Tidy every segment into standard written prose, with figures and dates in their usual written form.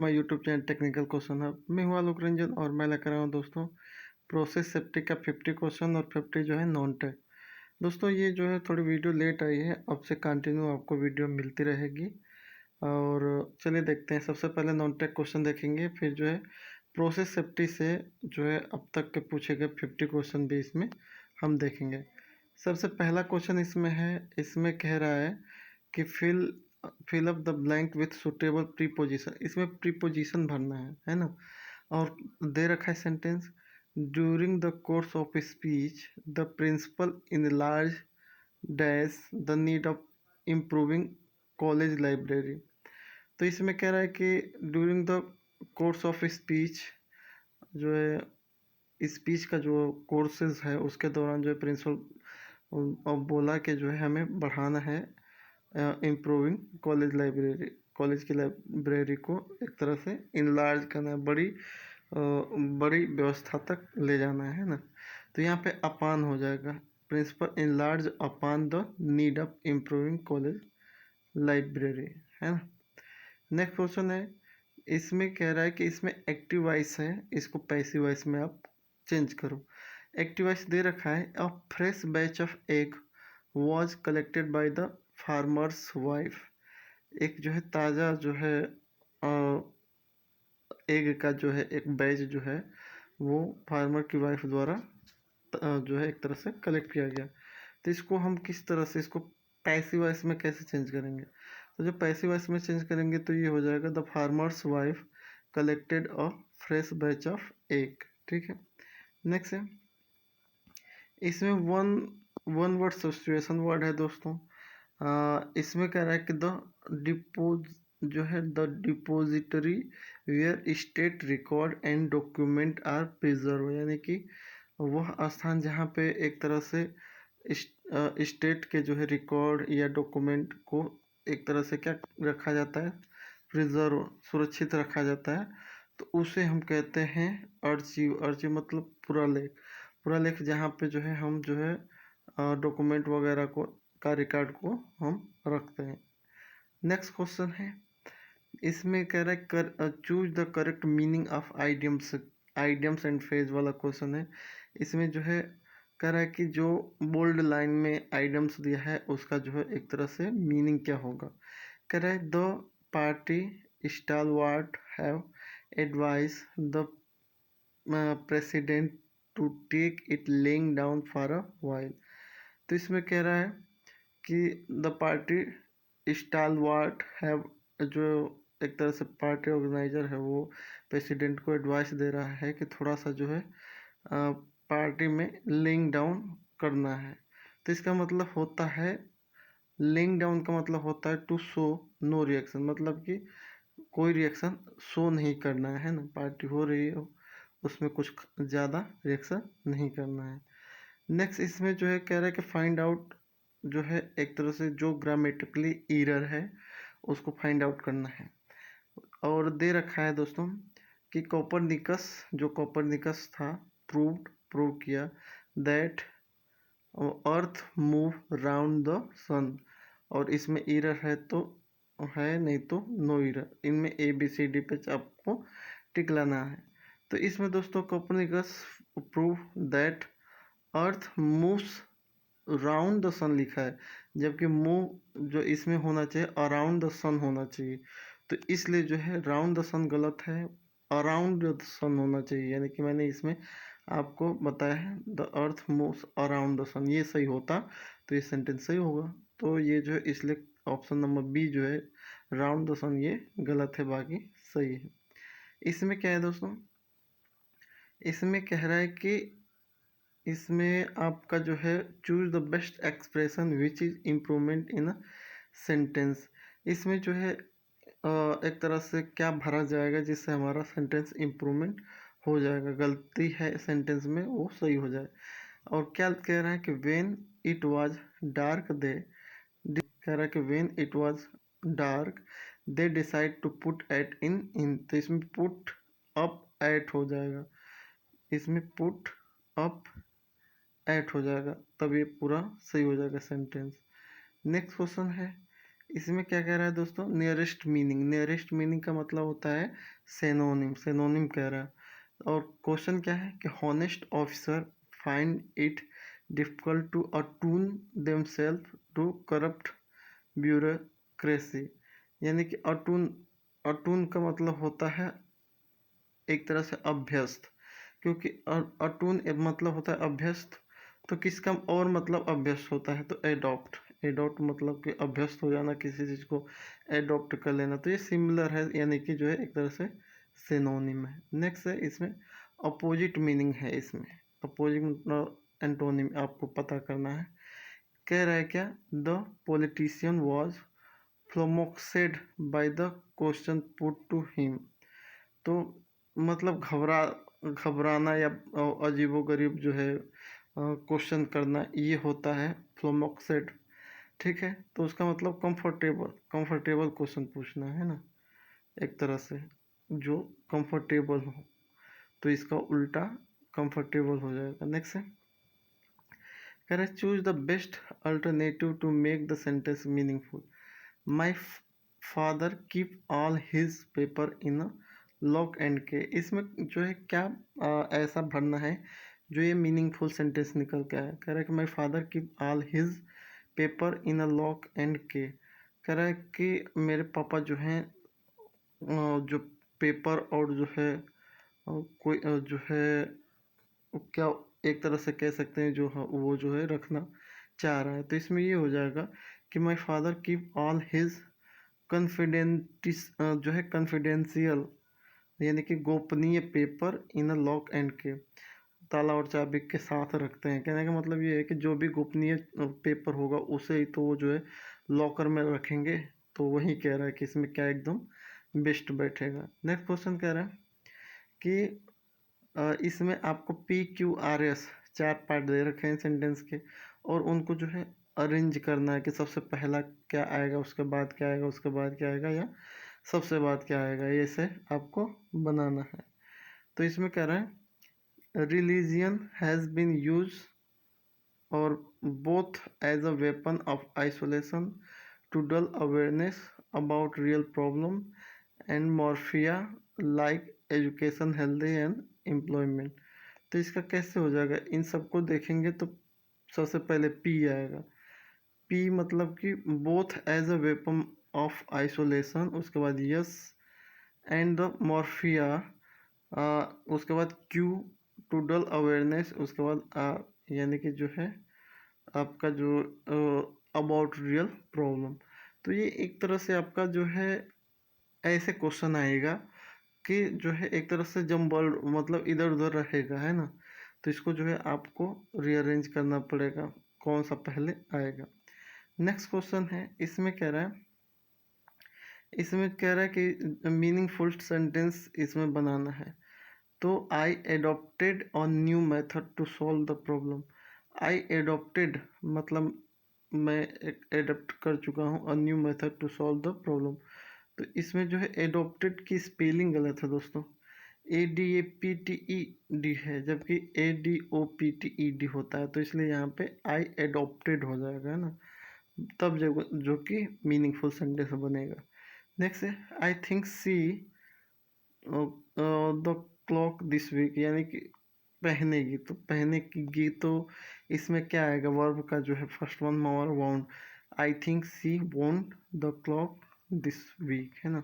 मैं YouTube channel technical question hub. मैं हूँ आलोक रंजन और मैं लेकर आया हूँ दोस्तों प्रोसेस सेफ्टी का 50 क्वेश्चन और 50 जो है नॉन टेक। दोस्तों ये जो है थोड़ी वीडियो लेट आई है, अब से कंटिन्यू आपको वीडियो मिलती रहेगी। और चलिए देखते हैं। सबसे पहले नॉन टेक क्वेश्चन देखेंगे, फिर जो है प्रोसेस सेफ्टी से जो है अब तक के पूछे गए 50 क्वेश्चन भी इसमें हम देखेंगे। सबसे पहला क्वेश्चन इसमें है, इसमें कह रहा है कि fill up the blank with suitable preposition. इसमें प्रीपोजिशन भरना है ना। और दे रखा है sentence, during the course of speech the principal enlarge dash the need of improving college library. तो इसमें कह रहा है कि during the course of speech जो है स्पीच का जो कोर्सेज है उसके दौरान जो है प्रिंसिपल बोला कि जो है हमें बढ़ाना है इम्प्रूविंग कॉलेज लाइब्रेरी, कॉलेज की लाइब्रेरी को एक तरह से इनलार्ज करना है, बड़ी व्यवस्था तक ले जाना है ना। तो यहाँ पे अपान हो जाएगा, principal enlarge upon the need of improving college library, है ना। नेक्स्ट क्वेश्चन है, इसमें कह रहा है कि इसमें एक्टिव वॉइस है, इसको पैसिव वॉइस में आप चेंज करो। एक्टिव वॉइस दे रखा है, अ fresh batch of egg was collected by the farmer's wife. एक जो है ताज़ा जो है एग का जो है एक बैच जो है वो फार्मर की वाइफ द्वारा जो है एक तरह से कलेक्ट किया गया। तो इसको हम किस तरह से इसको पैसिव वॉइस में कैसे चेंज करेंगे? तो जब पैसिव वॉइस में चेंज करेंगे तो ये हो जाएगा, the farmer's wife collected a fresh batch of egg. ठीक है। नेक्स्ट है, इसमें वन वर्ड सब्स्टिट्यूशन वर्ड है दोस्तों। इसमें कह रहा है कि द डिपोज जो है the depository where state record and document are preserve, यानी कि वह स्थान जहाँ पे एक तरह से स्टेट के जो है रिकॉर्ड या डॉक्यूमेंट को एक तरह से क्या रखा जाता है, प्रिजर्व, सुरक्षित रखा जाता है, तो उसे हम कहते हैं अर्चीव। अर्चीव मतलब पुरालेख। पुरालेख जहाँ पे जो है हम जो है डॉक्यूमेंट वगैरह को का रिकॉर्ड को हम रखते हैं। नेक्स्ट क्वेश्चन है, इसमें कह रहा है choose the correct meaning of idioms. Idioms and phrase वाला क्वेश्चन है। इसमें जो है कह रहा है कि जो बोल्ड लाइन में आइडियम्स दिया है उसका जो है एक तरह से मीनिंग क्या होगा। कह रहा है the party stalwart have advise the president to take it laying down for a while. तो इसमें कह रहा है कि द पार्टी स्टालवार्ट हैव, जो एक तरह से पार्टी ऑर्गेनाइजर है वो प्रेसिडेंट को एडवाइस दे रहा है कि थोड़ा सा जो है पार्टी में लेइंग डाउन करना है। तो इसका मतलब होता है, लेइंग डाउन का मतलब होता है टू शो नो रिएक्शन, मतलब कि कोई रिएक्शन शो नहीं करना है ना। पार्टी हो रही है उसमें कुछ ज़्यादा रिएक्शन नहीं करना है। नेक्स्ट इसमें जो है कह रहा है कि फाइंड आउट जो है एक तरह से जो ग्रामेटिकली एरर है उसको फाइंड आउट करना है। और दे रखा है दोस्तों कि कोपरनिकस, जो कोपरनिकस था, प्रूव किया that earth move round the sun. और इसमें एरर है तो है, नहीं तो नो एरर। इनमें ABCD पे आपको टिक लाना है। तो इसमें दोस्तों Copernicus prove that earth moves round the sun लिखा है, जबकि मूव जो इसमें होना चाहिए अराउंड द सन होना चाहिए। तो इसलिए जो है राउंड द सन गलत है, अराउंड द सन होना चाहिए। यानी कि मैंने इसमें आपको बताया है the earth moves around the sun, ये सही होता तो ये सेंटेंस सही होगा। तो ये जो है इसलिए ऑप्शन नंबर बी जो है राउंड द सन ये गलत है, बाकी सही है। इसमें क्या है दोस्तों, इसमें कह रहा है कि इसमें आपका जो है choose the best expression which is improvement in a sentence. इसमें जो है एक तरह से क्या भरा जाएगा जिससे हमारा सेंटेंस इम्प्रूवमेंट हो जाएगा, गलती है सेंटेंस में वो सही हो जाए। और क्या कह रहा है कि when it was dark they, कह रहा है कि when it was dark they decide to put at inn. तो इसमें पुट अप एट हो जाएगा, इसमें पुट अप ऐड हो जाएगा, तब ये पूरा सही हो जाएगा सेंटेंस। नेक्स्ट क्वेश्चन है, इसमें क्या कह रहा है दोस्तों, नियरेस्ट मीनिंग। नियरेस्ट मीनिंग का मतलब होता है सेनोनिम, सेनोनिम कह रहा है। और क्वेश्चन क्या है कि honest officer find it difficult to attune themselves to corrupt bureaucracy. यानी कि अटून, अटून का मतलब होता है एक तरह से अभ्यस्त, क्योंकि अटून मतलब होता है अभ्यस्त, तो किसका और मतलब अभ्यस्त होता है तो एडॉप्ट। एडॉप्ट मतलब कि अभ्यस्त हो जाना, किसी चीज़ को एडॉप्ट कर लेना, तो ये सिमिलर है, यानी कि जो है एक तरह से सिनोनिम है। नेक्स्ट है इसमें अपोजिट मीनिंग है। इसमें अपोजिट मतलब एंटोनिम आपको पता करना है। कह रहा है क्या, the politician was flummoxed by the question put to him. तो मतलब घबराना या अजीबोगरीब जो है क्वेश्चन करना, ये होता है फ्लोमोक्सेड। ठीक है, तो उसका मतलब कंफर्टेबल, कंफर्टेबल क्वेश्चन पूछना है ना, एक तरह से जो कंफर्टेबल हो, तो इसका उल्टा कंफर्टेबल हो जाएगा। नेक्स्ट है, कह रहा है choose the best alternative to make the sentence meaningful. My father keep all his paper in lock and key. इसमें जो है क्या ऐसा भरना है जो ये मीनिंगफुल सेंटेंस निकल के आया। कह रहा है कि my father keep all his paper in a lock and के। कह रहा है कि मेरे पापा जो हैं जो पेपर और जो है कोई जो है क्या एक तरह से कह सकते हैं जो वो जो है रखना चाह रहा है। तो इसमें ये हो जाएगा कि my father keep all his confidentials जो है कॉन्फिडेंशियल, यानी कि गोपनीय paper in a lock and key, ताला और चाबी के साथ रखते हैं। कहने का मतलब ये है कि जो भी गोपनीय पेपर होगा उसे ही तो वो जो है लॉकर में रखेंगे। तो वही कह रहा है कि इसमें क्या एकदम बेस्ट बैठेगा। नेक्स्ट क्वेश्चन कह रहा है कि इसमें आपको PQRS 4 पार्ट दे रखे हैं सेंटेंस के, और उनको जो है अरेंज करना है कि सबसे पहला क्या आएगा, उसके बाद क्या आएगा, उसके बाद क्या आएगा, या सबसे बाद क्या आएगा, ये से आपको बनाना है। तो इसमें कह रहा है रिलीजियन हैज़ बीन यूज और both as a weapon of isolation to dull awareness about real problem and morphia like education, healthy and employment. तो इसका कैसे हो जाएगा, इन सबको देखेंगे तो सबसे पहले पी आएगा। पी मतलब कि both as a weapon of isolation, उसके बाद यस एंड द मॉर्फिया, उसके बाद क्यू टू डल अवेयरनेस, उसके बाद यानी कि जो है आपका जो अबाउट रियल प्रॉब्लम। तो ये एक तरह से आपका जो है ऐसे क्वेश्चन आएगा कि जो है एक तरह से जम्बल मतलब इधर उधर रहेगा, है ना। तो इसको जो है आपको रीअरेंज करना पड़ेगा, कौन सा पहले आएगा। नेक्स्ट क्वेश्चन है, इसमें कह रहा है कि मीनिंगफुल सेंटेंस इसमें बनाना है। तो I adopted a new method to solve the problem. I adopted मतलब मैं एडप्ट कर चुका हूँ a new method to solve the problem. तो इसमें जो है एडॉप्टेड की स्पेलिंग गलत है दोस्तों, ADAPTED है, जबकि ADOPTED होता है। तो इसलिए यहाँ पे आई एडॉप्टेड हो जाएगा, है ना, तब जो कि मीनिंगफुल सेंटेंस बनेगा। नेक्स्ट है I think see the clock this week, यानी कि पहनेगी, तो पहनेगी तो इसमें क्या आएगा, वर्ब का जो है first one more wound. I think see want the clock this week, है ना।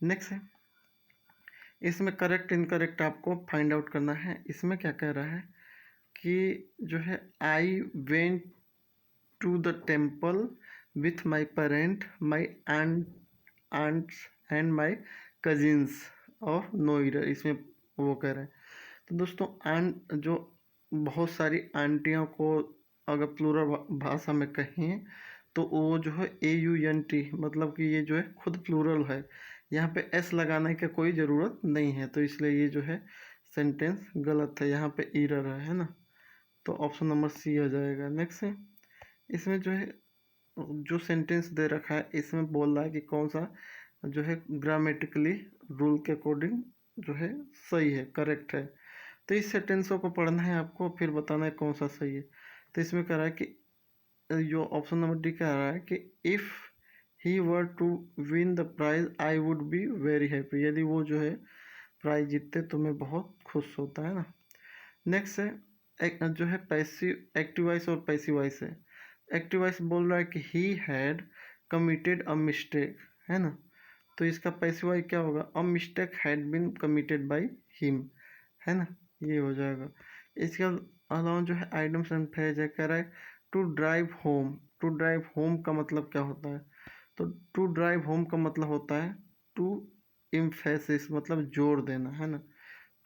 नेक्स्ट है, इसमें करेक्ट इनकरेक्ट आपको फाइंड आउट करना है। इसमें क्या कह रहा है कि जो है I went to the temple with my parent, my aunts and my cousins और नो ईयर, इसमें वो कह रहे हैं। तो दोस्तों आंट जो बहुत सारी आंटियों को अगर प्लूरल भाषा में कहें तो वो जो है AUNT, मतलब कि ये जो है खुद प्लूरल है, यहाँ पे S लगाने की कोई ज़रूरत नहीं है। तो इसलिए ये जो है सेंटेंस गलत है, यहाँ पे ईरर है ना। तो ऑप्शन नंबर C आ जाएगा। नेक्स्ट है, इसमें जो है जो सेंटेंस दे रखा है इसमें बोल रहा है कि कौन सा जो है ग्रामेटिकली रूल के अकॉर्डिंग जो है सही है, करेक्ट है। तो इस सेंटेंसों को पढ़ना है आपको, फिर बताना है कौन सा सही है। तो इसमें कह रहा है कि जो ऑप्शन नंबर डी कह रहा है कि if he were to win the prize I would be very happy. यदि वो जो है प्राइज जीतते तो मैं बहुत खुश होता है ना। नेक्स्ट है एक जो है पैसिव एक्टिव वॉइस और पैसिव वॉइस है। एक्टिव वॉइस बोल रहा है कि he had committed a mistake, है ना। तो इसका पैसिव वॉइस क्या होगा, a mistake had been committed by him, है ना, ये हो जाएगा। इसके अलावा जो है आइटम्स एंड फ्रेज है, कह रहा है to drive home. To drive home का मतलब क्या होता है, तो टू ड्राइव होम का मतलब होता है टू इम्फेसिस, मतलब जोड़ देना, है ना।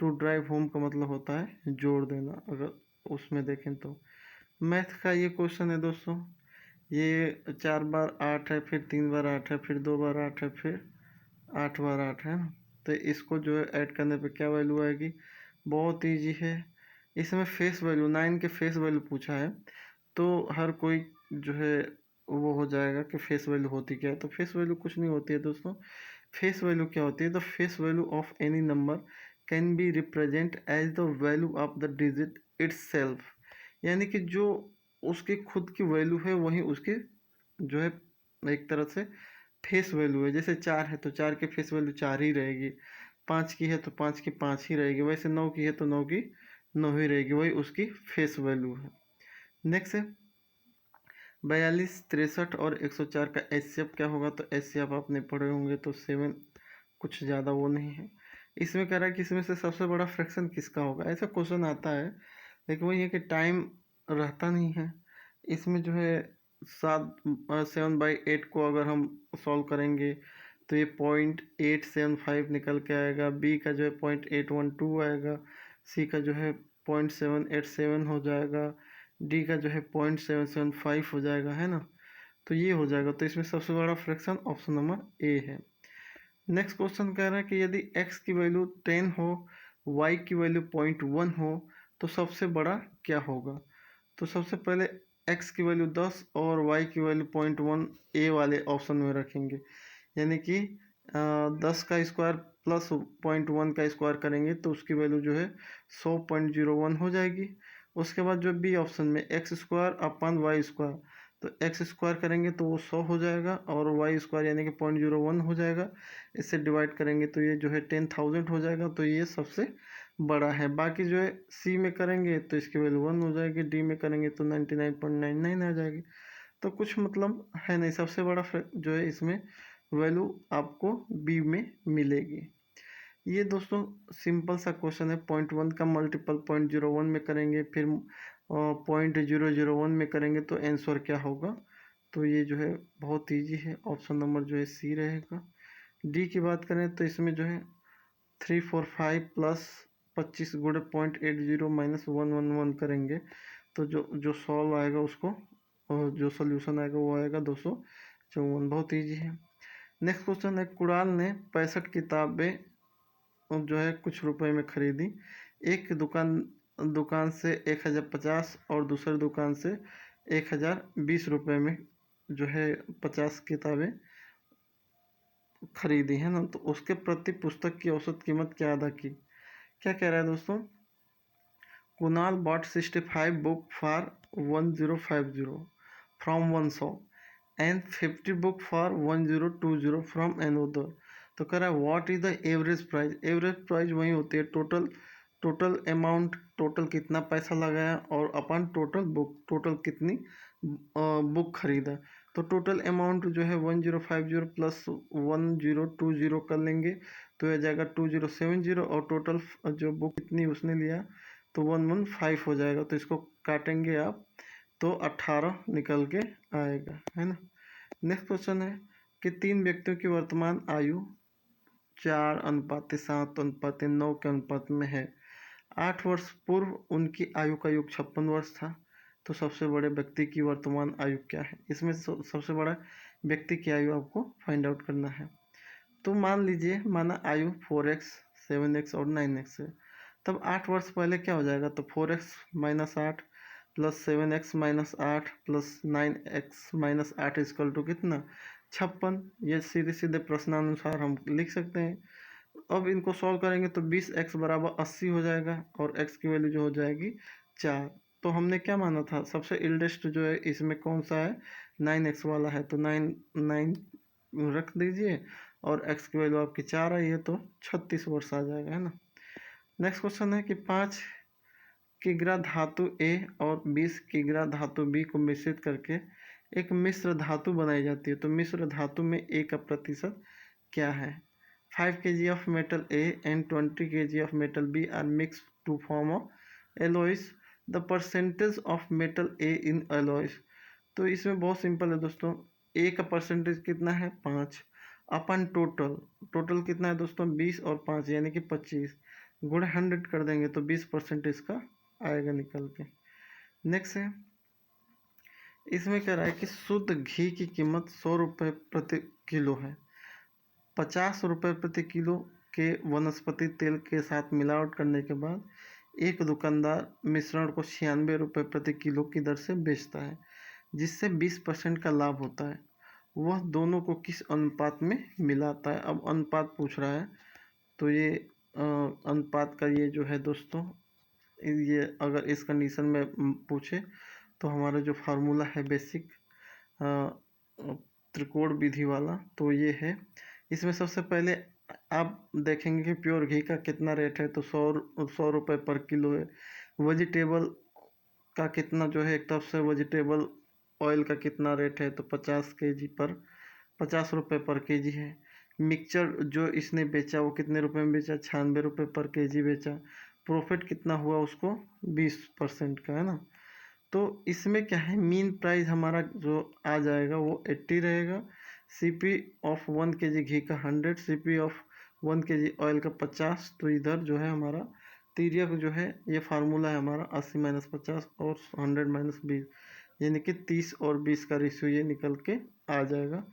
टू ड्राइव होम का मतलब होता है जोड़ देना, अगर उसमें देखें तो। मैथ का ये क्वेश्चन है दोस्तों, ये 4 बार 8 है, फिर 3 बार 8 है, फिर 2 बार 8 है, फिर 8 बार 8 है ना। तो इसको जो है ऐड करने पे क्या वैल्यू आएगी, बहुत ईजी है। इसमें फेस वैल्यू 9 के फेस वैल्यू पूछा है, तो हर कोई जो है वो हो जाएगा कि फेस वैल्यू होती क्या है। तो फेस वैल्यू कुछ नहीं होती है दोस्तों। फेस वैल्यू क्या होती है, the face value of any number can be represent as the value of the digit itself. यानी कि जो उसकी खुद की वैल्यू है वही उसकी जो है एक तरह से फेस वैल्यू है। जैसे 4 है तो 4 की फेस वैल्यू 4 ही रहेगी, 5 की है तो 5 की 5 ही रहेगी, वैसे 9 की है तो 9 की 9 ही रहेगी, वही उसकी फेस वैल्यू है। नेक्स्ट है 42, 63 और 104 का एचसीएफ क्या होगा, तो एचसीएफ आपने पढ़े होंगे तो 7 कुछ ज़्यादा वो नहीं है। इसमें कह रहा है कि इसमें से सबसे बड़ा फ्रैक्शन किसका होगा, ऐसा क्वेश्चन आता है, लेकिन वही है कि टाइम रहता नहीं है। इसमें जो है 7/8 को अगर हम सॉल्व करेंगे तो ये 0.875 निकल के आएगा, बी का जो है 0.812 आएगा, सी का जो है 0.787 हो जाएगा, डी का जो है 0.775 हो जाएगा, है ना। तो ये हो जाएगा, तो इसमें सबसे बड़ा फ्रैक्शन ऑप्शन नंबर ए है। नेक्स्ट क्वेश्चन कह रहा है कि यदि x की वैल्यू 10 हो, y की वैल्यू 0.1 हो, तो सबसे बड़ा क्या होगा। तो सबसे पहले x की वैल्यू 10 और y की वैल्यू 0.1 ए वाले ऑप्शन में रखेंगे, यानी कि 10 का स्क्वायर प्लस 0.1 का स्क्वायर करेंगे तो उसकी वैल्यू जो है 100.01 हो जाएगी। उसके बाद जो बी ऑप्शन में x square upon y square, तो एक्स स्क्वायर करेंगे तो वो 100 हो जाएगा और वाई स्क्वायर यानी कि 0.01 हो जाएगा। इससे डिवाइड करेंगे तो ये जो है 10,000 हो जाएगा, तो ये सबसे बड़ा है। बाकी जो है सी में करेंगे तो इसकी वैल्यू 1 हो जाएगी, डी में करेंगे तो 99.99 आ जाएगी। तो कुछ मतलब है नहीं, सबसे बड़ा जो है इसमें वैल्यू आपको बी में मिलेगी। ये दोस्तों सिंपल सा क्वेश्चन है। 0.1 का मल्टीपल 0.01 में करेंगे, फिर 0.001 में करेंगे तो आंसर क्या होगा, तो ये जो है बहुत ईजी है, ऑप्शन नंबर जो है सी रहेगा। डी की बात करें तो इसमें जो है 345 प्लस 25 गुणे 0.80 माइनस 111 करेंगे तो जो जो सॉल्व आएगा उसको, और जो सोल्यूशन आएगा वो आएगा 254, बहुत ईजी है। नेक्स्ट क्वेश्चन है कुणाल ने 65 किताबें जो है कुछ रुपए में खरीदी। एक दुकान से 1050 और दूसरी दुकान से 1020 रुपये में जो है 50 किताबें खरीदी है ना। तो उसके प्रति पुस्तक की औसत कीमत क्या अदा की। क्या कह रहा है दोस्तों, Kunal bought 65 book for 1050 from one shop and 50 book for 1020 from another. तो कह रहा है what is the average price. Average price वही होती है टोटल अमाउंट, टोटल कितना पैसा लगाया और अपन टोटल बुक, टोटल कितनी बुक खरीदा। तो टोटल अमाउंट जो है 1050 प्लस 1020 कर लेंगे तो यह जाएगा 2070, और टोटल जो बुक कितनी उसने लिया तो 115 हो जाएगा। तो इसको काटेंगे आप तो 18 निकल के आएगा, है ना। नेक्स्ट क्वेश्चन है कि 3 व्यक्तियों की वर्तमान आयु 4:7:9 के अनुपात में है। 8 वर्ष पूर्व उनकी आयु का योग 56 वर्ष था। तो सबसे बड़े व्यक्ति की वर्तमान आयु क्या है, इसमें सबसे बड़ा व्यक्ति की आयु आपको फाइंड आउट करना है। तो मान लीजिए माना आयु 4x 7x और 9x है, तब 8 वर्ष पहले क्या हो जाएगा, तो 4x minus 8 plus 7x minus 8 plus 9x minus 8 equal to कितना 56। ये सीधे सीधे प्रश्नानुसार हम लिख सकते हैं। अब इनको सॉल्व करेंगे तो 20x बराबर 80 हो जाएगा और x की वैल्यू जो हो जाएगी 4। तो हमने क्या माना था, सबसे इल्डेस्ट जो है इसमें कौन सा है 9x वाला है, तो 9 रख दीजिए और x की वैल्यू आपकी 4 आई है तो 36 वर्ष आ जाएगा, है ना। नेक्स्ट क्वेश्चन है कि 5 किग्रा धातु A और 20 किग्रा धातु B को मिश्रित करके एक मिश्र धातु बनाई जाती है, तो मिश्र धातु में A का प्रतिशत क्या है। 5 kg of metal A and 20 kg of metal B are mixed to form a alloys. The percentage of metal A in alloys. तो इसमें बहुत सिंपल है दोस्तों, A का परसेंटेज कितना है 5 अपन टोटल कितना है दोस्तों 20 और 5 यानी कि 25 गुणे 100 कर देंगे तो 20% इसका आएगा निकल के। नेक्स्ट है, इसमें कह रहा है कि शुद्ध घी की कीमत 100 रुपये प्रति किलो है। 50 रुपये प्रति किलो के वनस्पति तेल के साथ मिलावट करने के बाद एक दुकानदार मिश्रण को 96 रुपये प्रति किलो की दर से बेचता है, जिससे 20% का लाभ होता है। वह दोनों को किस अनुपात में मिलाता है। अब अनुपात पूछ रहा है, तो ये अनुपात का ये जो है दोस्तों, ये अगर इस कंडीशन में पूछे तो हमारा जो फार्मूला है बेसिक त्रिकोण विधि वाला, तो ये है। इसमें सबसे पहले आप देखेंगे कि प्योर घी का कितना रेट है, तो 100 रुपये पर किलो है। वेजिटेबल का कितना जो है, एक तरफ से वेजिटेबल ऑयल का कितना रेट है, तो 50 रुपये पर केजी है। मिक्सचर जो इसने बेचा वो कितने रुपए में बेचा, 96 रुपये पर केजी बेचा। प्रॉफिट कितना हुआ उसको 20% का, है ना। तो इसमें क्या है, मीन प्राइस हमारा जो आ जाएगा वो 80 रहेगा। CP ऑफ 1 kg घी का 100, CP ऑफ 1 kg ऑयल का 50। तो इधर जो है हमारा तिर्यक जो है, ये फार्मूला है हमारा 80 - 50 और 100 - 20, यानी कि 30 और 20 का रेशियो ये निकल के आ जाएगा,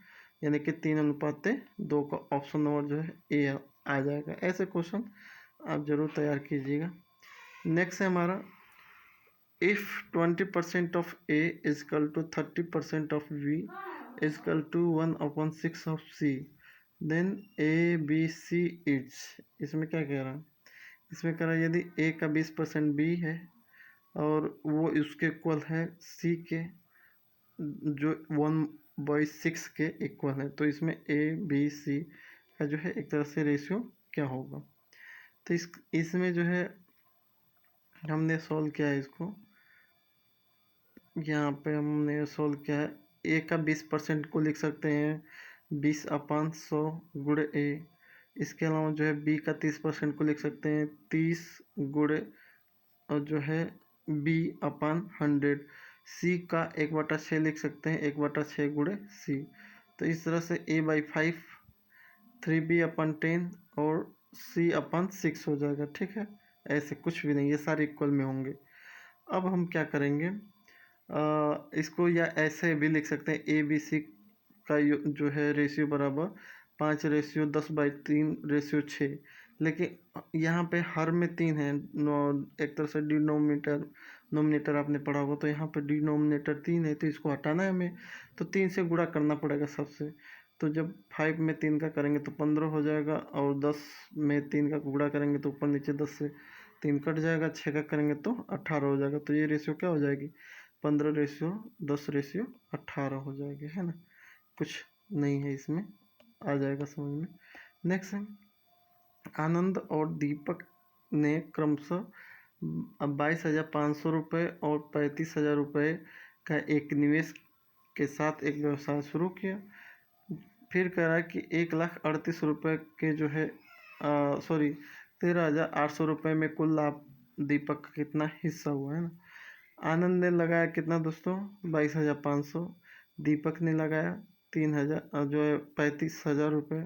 यानी कि 3:2 का ऑप्शन नंबर जो है ए आ जाएगा। ऐसे क्वेश्चन आप जरूर तैयार कीजिएगा। नेक्स्ट है हमारा, if 20% of A is equal to 30% of B is equal to 1/6 of C, then A B C is। इसमें क्या कह रहा है, इसमें कह रहा है यदि A का 20% B है और वो उसके इक्वल है C के जो 1/6 के इक्वल है, तो इसमें A B C का जो है एक तरह से रेशियो क्या होगा। तो इसमें जो है हमने सॉल्व किया है इसको, यहाँ पे हमने सोल्व किया है। ए का 20% को लिख सकते हैं 20/100 गुणे ए। इसके अलावा जो है बी का 30% को लिख सकते हैं 30 गुणे और जो है B/100। सी का 1/6 लिख सकते हैं 1/6 गुणे सी। तो इस तरह से A/5 3B/10 और C/6 हो जाएगा, ठीक है। ऐसे कुछ भी नहीं, ये सारे इक्वल में होंगे। अब हम क्या करेंगे, इसको या ऐसे भी लिख सकते हैं ABC का जो है रेशियो बराबर 5:10/3:6। लेकिन यहाँ पे हर में 3 है, एक तरह से नोमिनेटर आपने पढ़ा होगा, तो यहाँ पे डिनोमिनेटर 3 है तो इसको हटाना है हमें, तो 3 से गुणा करना पड़ेगा सबसे। तो जब 5 में 3 का करेंगे तो 15 हो जाएगा, और 10 में 3 का गुणा करेंगे तो ऊपर नीचे 10 से 3 कट जाएगा, 6 का करेंगे तो 18 हो जाएगा। तो ये रेशियो क्या हो जाएगी, 15:10:18 हो जाएगी, है ना। कुछ नहीं है इसमें, आ जाएगा समझ में। नेक्स्ट है, आनंद और दीपक ने क्रमशः 22,500 रुपये और 35,000 रुपये का एक निवेश के साथ एक व्यवसाय शुरू किया। फिर कह रहा है कि 1,38,000 रुपये के जो है 13,800 रुपये में कुल लाभ दीपक का कितना हिस्सा हुआ, है ना। आनंद ने लगाया कितना दोस्तों 22,500, दीपक ने लगाया 3,000 जो है 35,000 रुपये,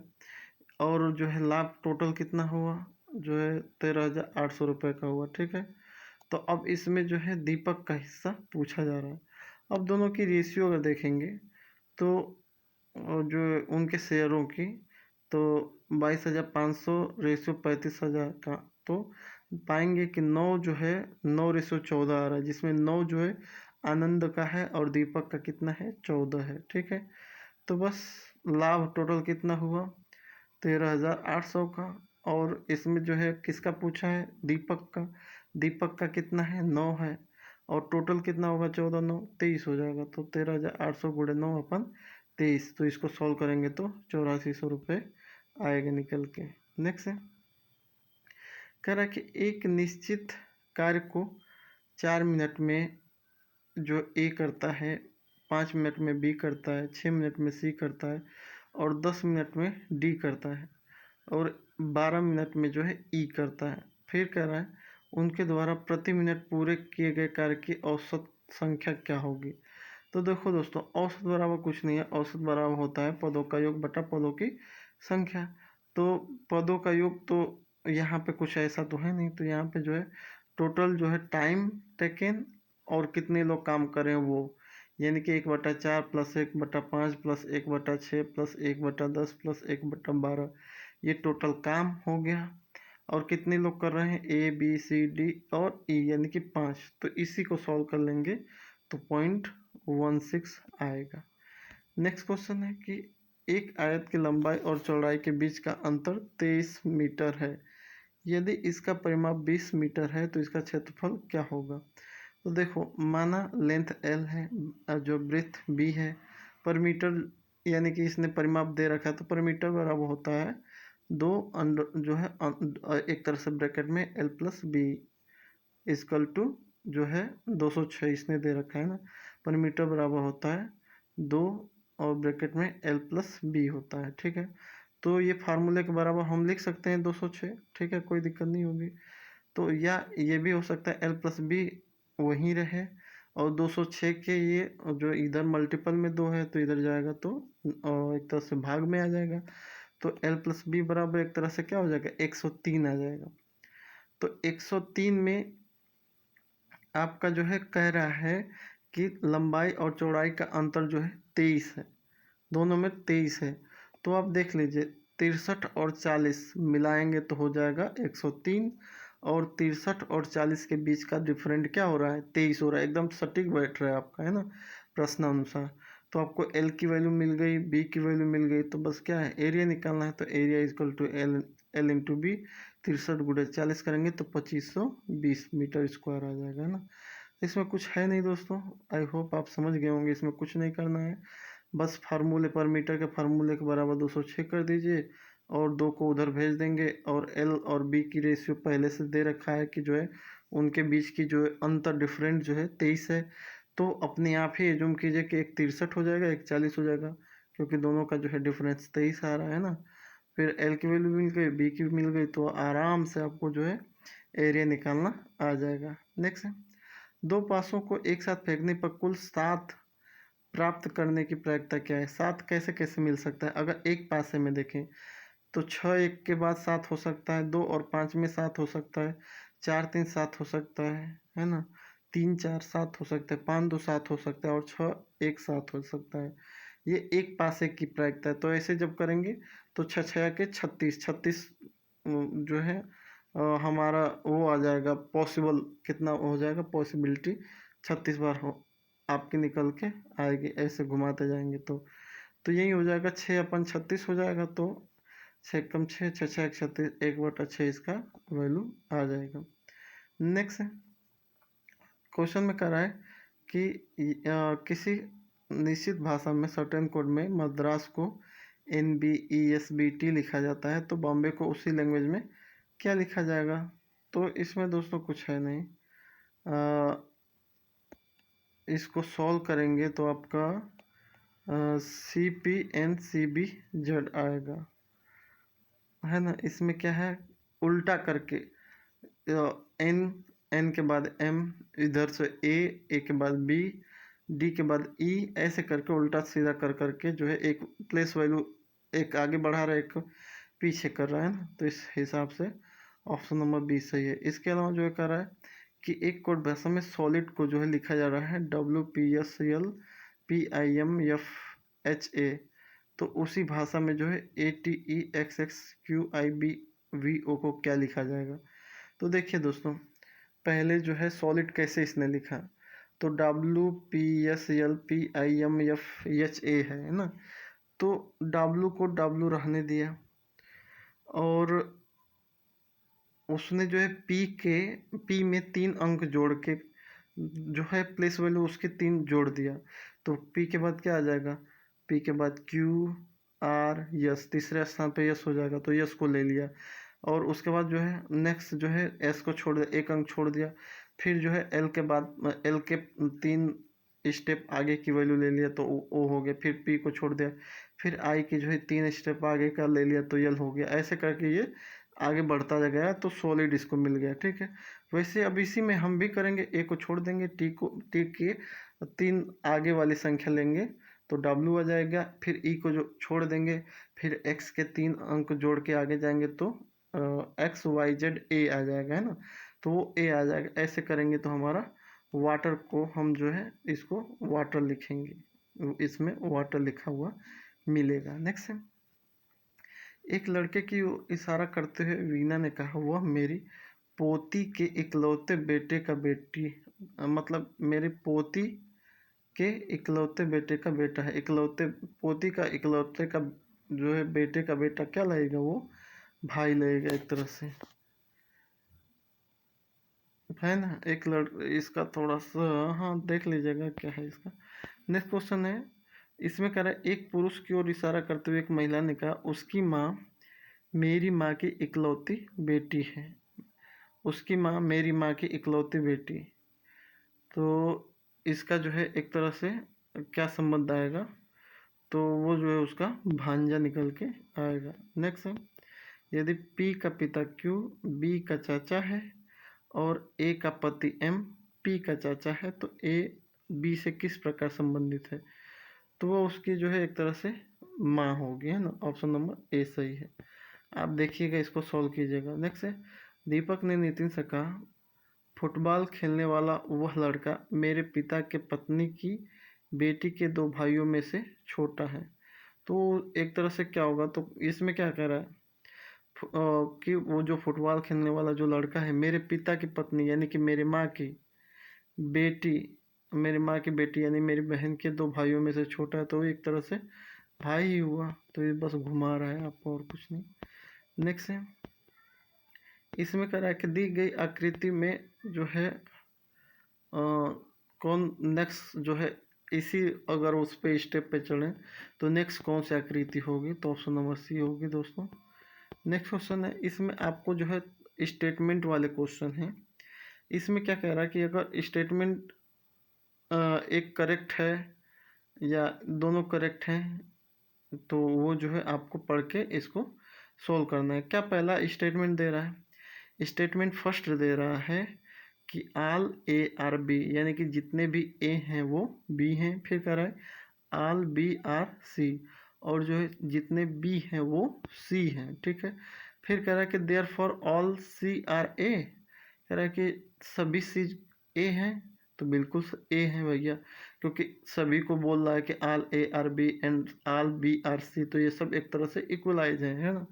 और जो है लाभ टोटल कितना हुआ जो है 13,800 रुपये का हुआ, ठीक है। तो अब इसमें जो है दीपक का हिस्सा पूछा जा रहा है। अब दोनों की रेशियो अगर देखेंगे तो जो उनके शेयरों की, तो 22,500 रेशियो 35,000 का, तो पाएंगे कि 9 जो है 9:14 आ रहा है, जिसमें 9 जो है आनंद का है और दीपक का कितना है 14 है, ठीक है। तो बस लाभ टोटल कितना हुआ 13,800 का, और इसमें जो है किसका पूछा है दीपक का कितना है 9 है, और टोटल कितना होगा 14 9 23 हो जाएगा। तो 13,800 गुणे 9 23। तो इसको सॉल्व करेंगे तो 8400 रुपये आएगा निकल के। नेक्स्ट है, कह रहा है कि एक निश्चित कार्य को 4 मिनट में जो ए करता है, 5 मिनट में बी करता है, 6 मिनट में सी करता है और 10 मिनट में डी करता है और 12 मिनट में जो है ई करता है। फिर कह रहा है उनके द्वारा प्रति मिनट पूरे किए गए कार्य की औसत संख्या क्या होगी। तो देखो दोस्तों, औसत बराबर कुछ नहीं है, औसत बराबर होता है पदों का योग बटा पदों की संख्या। तो पदों का योग तो यहाँ पे कुछ ऐसा तो है नहीं, तो यहाँ पे जो है टोटल जो है टाइम टेकन और कितने लोग काम करें वो, यानी कि 1/4 प्लस 1/5 प्लस 1/6 प्लस 1/10 प्लस 1/12, ये टोटल काम हो गया। और कितने लोग कर रहे हैं, ए बी सी डी और ई, यानी कि 5। तो इसी को सॉल्व कर लेंगे तो 0.16 आएगा। नेक्स्ट क्वेश्चन है कि एक आयत की लंबाई और चौड़ाई के बीच का अंतर 23 मीटर है। यदि इसका परिमाप 20 मीटर है तो इसका क्षेत्रफल क्या होगा। तो देखो, माना लेंथ L है, जो ब्रेथ B है, पर मीटर यानी कि इसने परिमाप दे रखा है, तो पर मीटर बराबर होता है 2 अंडर जो है एक तरह से ब्रैकेट में L+B इक्वल टू जो है 206 इसने दे रखा है ना, पर मीटर बराबर होता है 2 और ब्रैकेट में L+B होता है। ठीक है, तो ये फार्मूले के बराबर हम लिख सकते हैं 206। ठीक है, कोई दिक्कत नहीं होगी। तो या ये भी हो सकता है L+B वहीं रहे और 206 के ये जो इधर मल्टीपल में 2 है तो इधर जाएगा तो एक तरह से भाग में आ जाएगा। तो L+B बराबर एक तरह से क्या हो जाएगा, 103 आ जाएगा। तो 103 में आपका जो है कह रहा है कि लंबाई और चौड़ाई का अंतर जो है 23 है, दोनों में 23 है। तो आप देख लीजिए 63 और 40 मिलाएंगे तो हो जाएगा 103 और 63 और 40 के बीच का डिफरेंट क्या हो रहा है, 23 हो रहा है। एकदम सटीक बैठ रहा है आपका, है ना, प्रश्न अनुसार। तो आपको L की वैल्यू मिल गई, B की वैल्यू मिल गई, तो बस क्या है, एरिया निकालना है। तो area equal to L into B, 63 गुणे 40 करेंगे तो 2520 मीटर स्क्वायर आ जाएगा ना। इसमें कुछ है नहीं दोस्तों, आई होप आप समझ गए होंगे। इसमें कुछ नहीं करना है, बस फार्मूले पर मीटर के फार्मूले के बराबर 206 कर दीजिए और 2 को उधर भेज देंगे। और L और B की रेशियो पहले से दे रखा है कि जो है उनके बीच की जो अंतर डिफरेंट जो है 23 है। तो अपने आप ही एज्यूम कीजिए कि एक 63 हो जाएगा, एक 40 हो जाएगा, क्योंकि दोनों का जो है डिफरेंस 23 आ रहा है ना। फिर L की वैल्यू मिल गई, B की मिल गई, तो आराम से आपको जो है एरिया निकालना आ जाएगा। नेक्स्ट है, 2 पासों को एक साथ फेंकने पर कुल 7 प्राप्त करने की प्रायिकता क्या है। 7 कैसे कैसे मिल सकता है, अगर एक पासे में देखें तो 6 1 के बाद 7 हो सकता है, 2 और 5 में 7 हो सकता है, 4 3 7 हो सकता है ना, 3 4 7 हो सकता है, 5 2 7 हो सकता है और 6 1 7 हो सकता है। ये एक पासे की प्रायिकता है। तो ऐसे जब करेंगे तो 6 6 के 36 36 जो है हमारा वो आ जाएगा, पॉसिबल कितना हो जाएगा, पॉसिबिलिटी 36 बार हो आपकी निकल के आएगी, ऐसे घुमाते जाएंगे तो यही हो जाएगा 6 अपन 36 हो जाएगा। तो 6 कम 6 6 6 36, 1/6 इसका वैल्यू आ जाएगा। नेक्स्ट है, क्वेश्चन में कह रहा है कि किसी निश्चित भाषा में सर्टेन कोड में मद्रास को NBESBT लिखा जाता है, तो बॉम्बे को उसी लैंग्वेज में क्या लिखा जाएगा। तो इसमें दोस्तों कुछ है नहीं, इसको सॉल्व करेंगे तो आपका CPNCBZ आएगा, है ना। इसमें क्या है, उल्टा करके N के बाद M, इधर से A के बाद B, D के बाद E, ऐसे करके उल्टा सीधा कर करके जो है एक प्लेस वैल्यू एक आगे बढ़ा रहा है, एक पीछे कर रहा है ना। तो इस हिसाब से ऑप्शन नंबर 20 सही है। इसके अलावा जो है कर रहा है कि एक कोड भाषा में सॉलिड को जो है लिखा जा रहा है WPSLPIMFHA, तो उसी भाषा में जो है ATEXXQIBVO को क्या लिखा जाएगा। तो देखिए दोस्तों, पहले जो है सॉलिड कैसे इसने लिखा, तो WPSLPIMFHA है ना। तो W को W रहने दिया और उसने जो है P में 3 अंक जोड़ के जो है प्लेस वैल्यू उसके 3 जोड़ दिया। तो P के बाद क्या आ जाएगा, पी के बाद क्यू आर यस, तीसरे स्थान पे यस हो जाएगा तो यस को ले लिया। और उसके बाद जो है नेक्स्ट जो है एस को छोड़ दिया, एक अंक छोड़ दिया। फिर जो है एल के बाद एल के 3 स्टेप आगे की वैल्यू ले लिया तो ओ हो गया। फिर पी को छोड़ दिया, फिर आई की जो है 3 स्टेप आगे का ले लिया तो यल हो गया। ऐसे करके ये आगे बढ़ता गया तो सॉलिड इसको मिल गया। ठीक है, वैसे अब इसी में हम भी करेंगे। ए को छोड़ देंगे, टी के 3 आगे वाली संख्या लेंगे तो डब्ल्यू आ जाएगा। फिर ई को जो छोड़ देंगे, फिर एक्स के 3 अंक जोड़ के आगे जाएंगे तो एक्स वाई जेड ए आ जाएगा, है ना। तो वो ए आ जाएगा। ऐसे करेंगे तो हमारा वाटर को हम जो है इसको वाटर लिखेंगे, इसमें वाटर लिखा हुआ मिलेगा। नेक्स्ट है, एक लड़के की ओर इशारा करते हुए वीना ने कहा, वह मेरी पोती के इकलौते बेटे का बेटी, मतलब मेरी पोती के इकलौते बेटे का बेटा है। इकलौते पोती का इकलौते का जो है बेटे का बेटा क्या लगेगा, वो भाई लगेगा एक तरह से, है ना। इसका थोड़ा सा हाँ देख लीजिएगा क्या है इसका। नेक्स्ट क्वेश्चन है, इसमें कह रहा है एक पुरुष की ओर इशारा करते हुए एक महिला ने कहा, उसकी माँ मेरी माँ की इकलौती बेटी है। उसकी माँ मेरी माँ की इकलौती बेटी, तो इसका जो है एक तरह से क्या संबंध आएगा, तो वो जो है उसका भांजा निकल के आएगा। नेक्स्ट है, यदि पी का पिता क्यू बी का चाचा है और ए का पति एम पी का चाचा है तो ए बी से किस प्रकार संबंधित है, तो वो उसकी जो है एक तरह से माँ होगी, है ना। ऑप्शन नंबर ए सही है। आप देखिएगा, इसको सॉल्व कीजिएगा। नेक्स्ट है, दीपक ने नितिन से कहा, फुटबॉल खेलने वाला वह लड़का मेरे पिता के पत्नी की बेटी के 2 भाइयों में से छोटा है। तो एक तरह से क्या होगा, तो इसमें क्या कह रहा है कि वो जो फुटबॉल खेलने वाला जो लड़का है मेरे पिता की पत्नी यानी कि मेरे माँ की बेटी, मेरी माँ की बेटी यानी मेरी बहन के 2 भाइयों में से छोटा है, तो एक तरह से भाई ही हुआ। तो ये बस घुमा रहा है आपको और कुछ नहीं। नेक्स्ट है, इसमें कह रहा है कि दी गई आकृति में जो है कौन नेक्स्ट जो है इसी अगर उस पे स्टेप पे चलें तो नेक्स्ट कौन सी आकृति होगी, तो ऑप्शन नंबर सी होगी दोस्तों। नेक्स्ट क्वेश्चन है, इसमें आपको जो है स्टेटमेंट वाले क्वेश्चन हैं। इसमें क्या कह रहा है कि अगर स्टेटमेंट एक करेक्ट है या दोनों करेक्ट हैं तो वो जो है आपको पढ़ के इसको सोल्व करना है। क्या पहला स्टेटमेंट दे रहा है, स्टेटमेंट फर्स्ट दे रहा है कि आल ए आर बी यानी कि जितने भी ए हैं वो बी हैं। फिर कह रहा है आल बी आर सी, और जो है जितने बी हैं वो सी हैं। ठीक है, फिर कह रहा है कि therefore all C are A, कह रहा है कि सभी सी ए हैं, तो बिल्कुल ए हैं भैया, क्योंकि सभी को बोल रहा है कि all A are B and all B are C, तो ये सब एक तरह से इक्वलाइज हैं, है ना।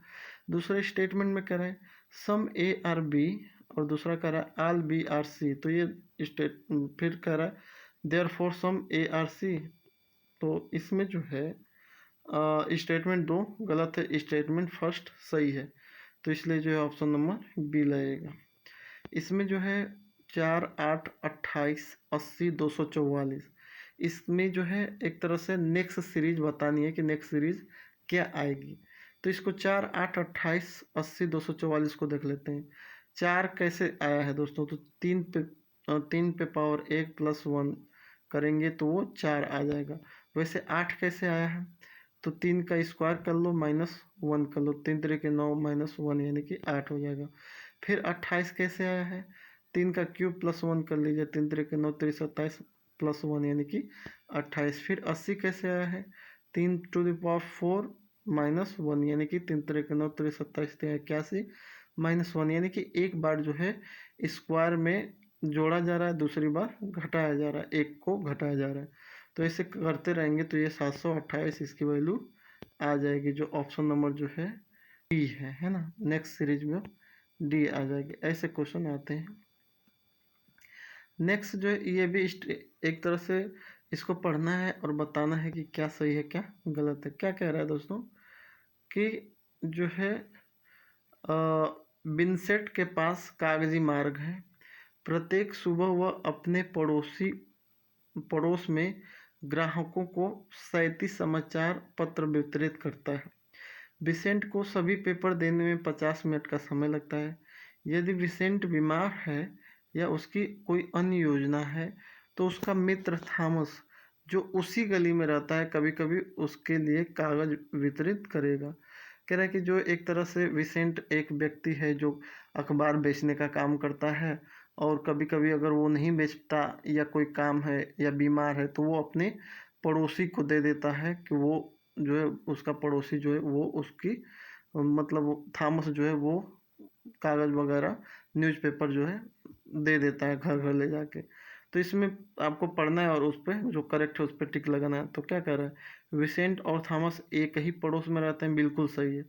दूसरे स्टेटमेंट में कह रहे हैं सम ए आर बी, और दूसरा कह रहा है आल बी आर सी, तो ये फिर कह रहा है therefore sum A R C, तो इसमें जो है स्टेटमेंट 2 गलत है, स्टेटमेंट फर्स्ट सही है, तो इसलिए जो है ऑप्शन नंबर बी लगेगा। इसमें जो है 4, 8, 28, 80, 244, इसमें जो है एक तरह से नेक्स्ट सीरीज बतानी है कि नेक्स्ट सीरीज क्या आएगी। तो इसको 4, 8, 28, 80, 244 को देख लेते हैं। 4 कैसे आया है दोस्तों, तो 3 पे पावर 1 + 1 करेंगे तो वो 4 आ जाएगा। वैसे 8 कैसे आया है, तो 3 का स्क्वायर कर लो -1 कर लो, 3 3 के 9 -1 यानी कि 8 हो जाएगा। फिर 28 कैसे आया है, 3 का क्यूब +1 कर लीजिए, 3 3 के 9 3 27 +1 यानी कि 28। फिर 80 कैसे आया है, 3 टू द पावर 4 -1 यानी कि 3 3 के 9 3 27 3 81 -1 यानी कि एक बार जो है स्क्वायर में जोड़ा जा रहा है, दूसरी बार घटाया जा रहा है, एक को घटाया जा रहा है। तो ऐसे करते रहेंगे तो ये 728 इसकी वैल्यू आ जाएगी, जो ऑप्शन नंबर जो है डी है ना। नेक्स्ट सीरीज में डी आ जाएगी। ऐसे क्वेश्चन आते हैं। नेक्स्ट जो है ये भी एक तरह से इसको पढ़ना है और बताना है कि क्या सही है क्या गलत है। क्या कह रहा है दोस्तों कि जो है विंसेंट के पास कागजी मार्ग है, प्रत्येक सुबह वह अपने पड़ोस में ग्राहकों को 37 समाचार पत्र वितरित करता है। विसेंट को सभी पेपर देने में 50 मिनट का समय लगता है। यदि विसेंट बीमार है या उसकी कोई अन्य योजना है तो उसका मित्र थॉमस, जो उसी गली में रहता है, कभी कभी उसके लिए कागज वितरित करेगा। कह रहा है कि जो एक तरह से विसेंट एक व्यक्ति है जो अखबार बेचने का काम करता है, और कभी कभी अगर वो नहीं बेचता या कोई काम है या बीमार है तो वो अपने पड़ोसी को दे देता है कि वो जो है उसका पड़ोसी जो है वो उसकी मतलब थॉमस जो है वो कागज़ वगैरह न्यूज़पेपर जो है दे देता है घर घर ले जाके। तो इसमें आपको पढ़ना है और उस पर जो करेक्ट है उस पर टिक लगाना है। तो क्या कह रहा है, विसेंट और थॉमस एक ही पड़ोस में रहते हैं, बिल्कुल सही है।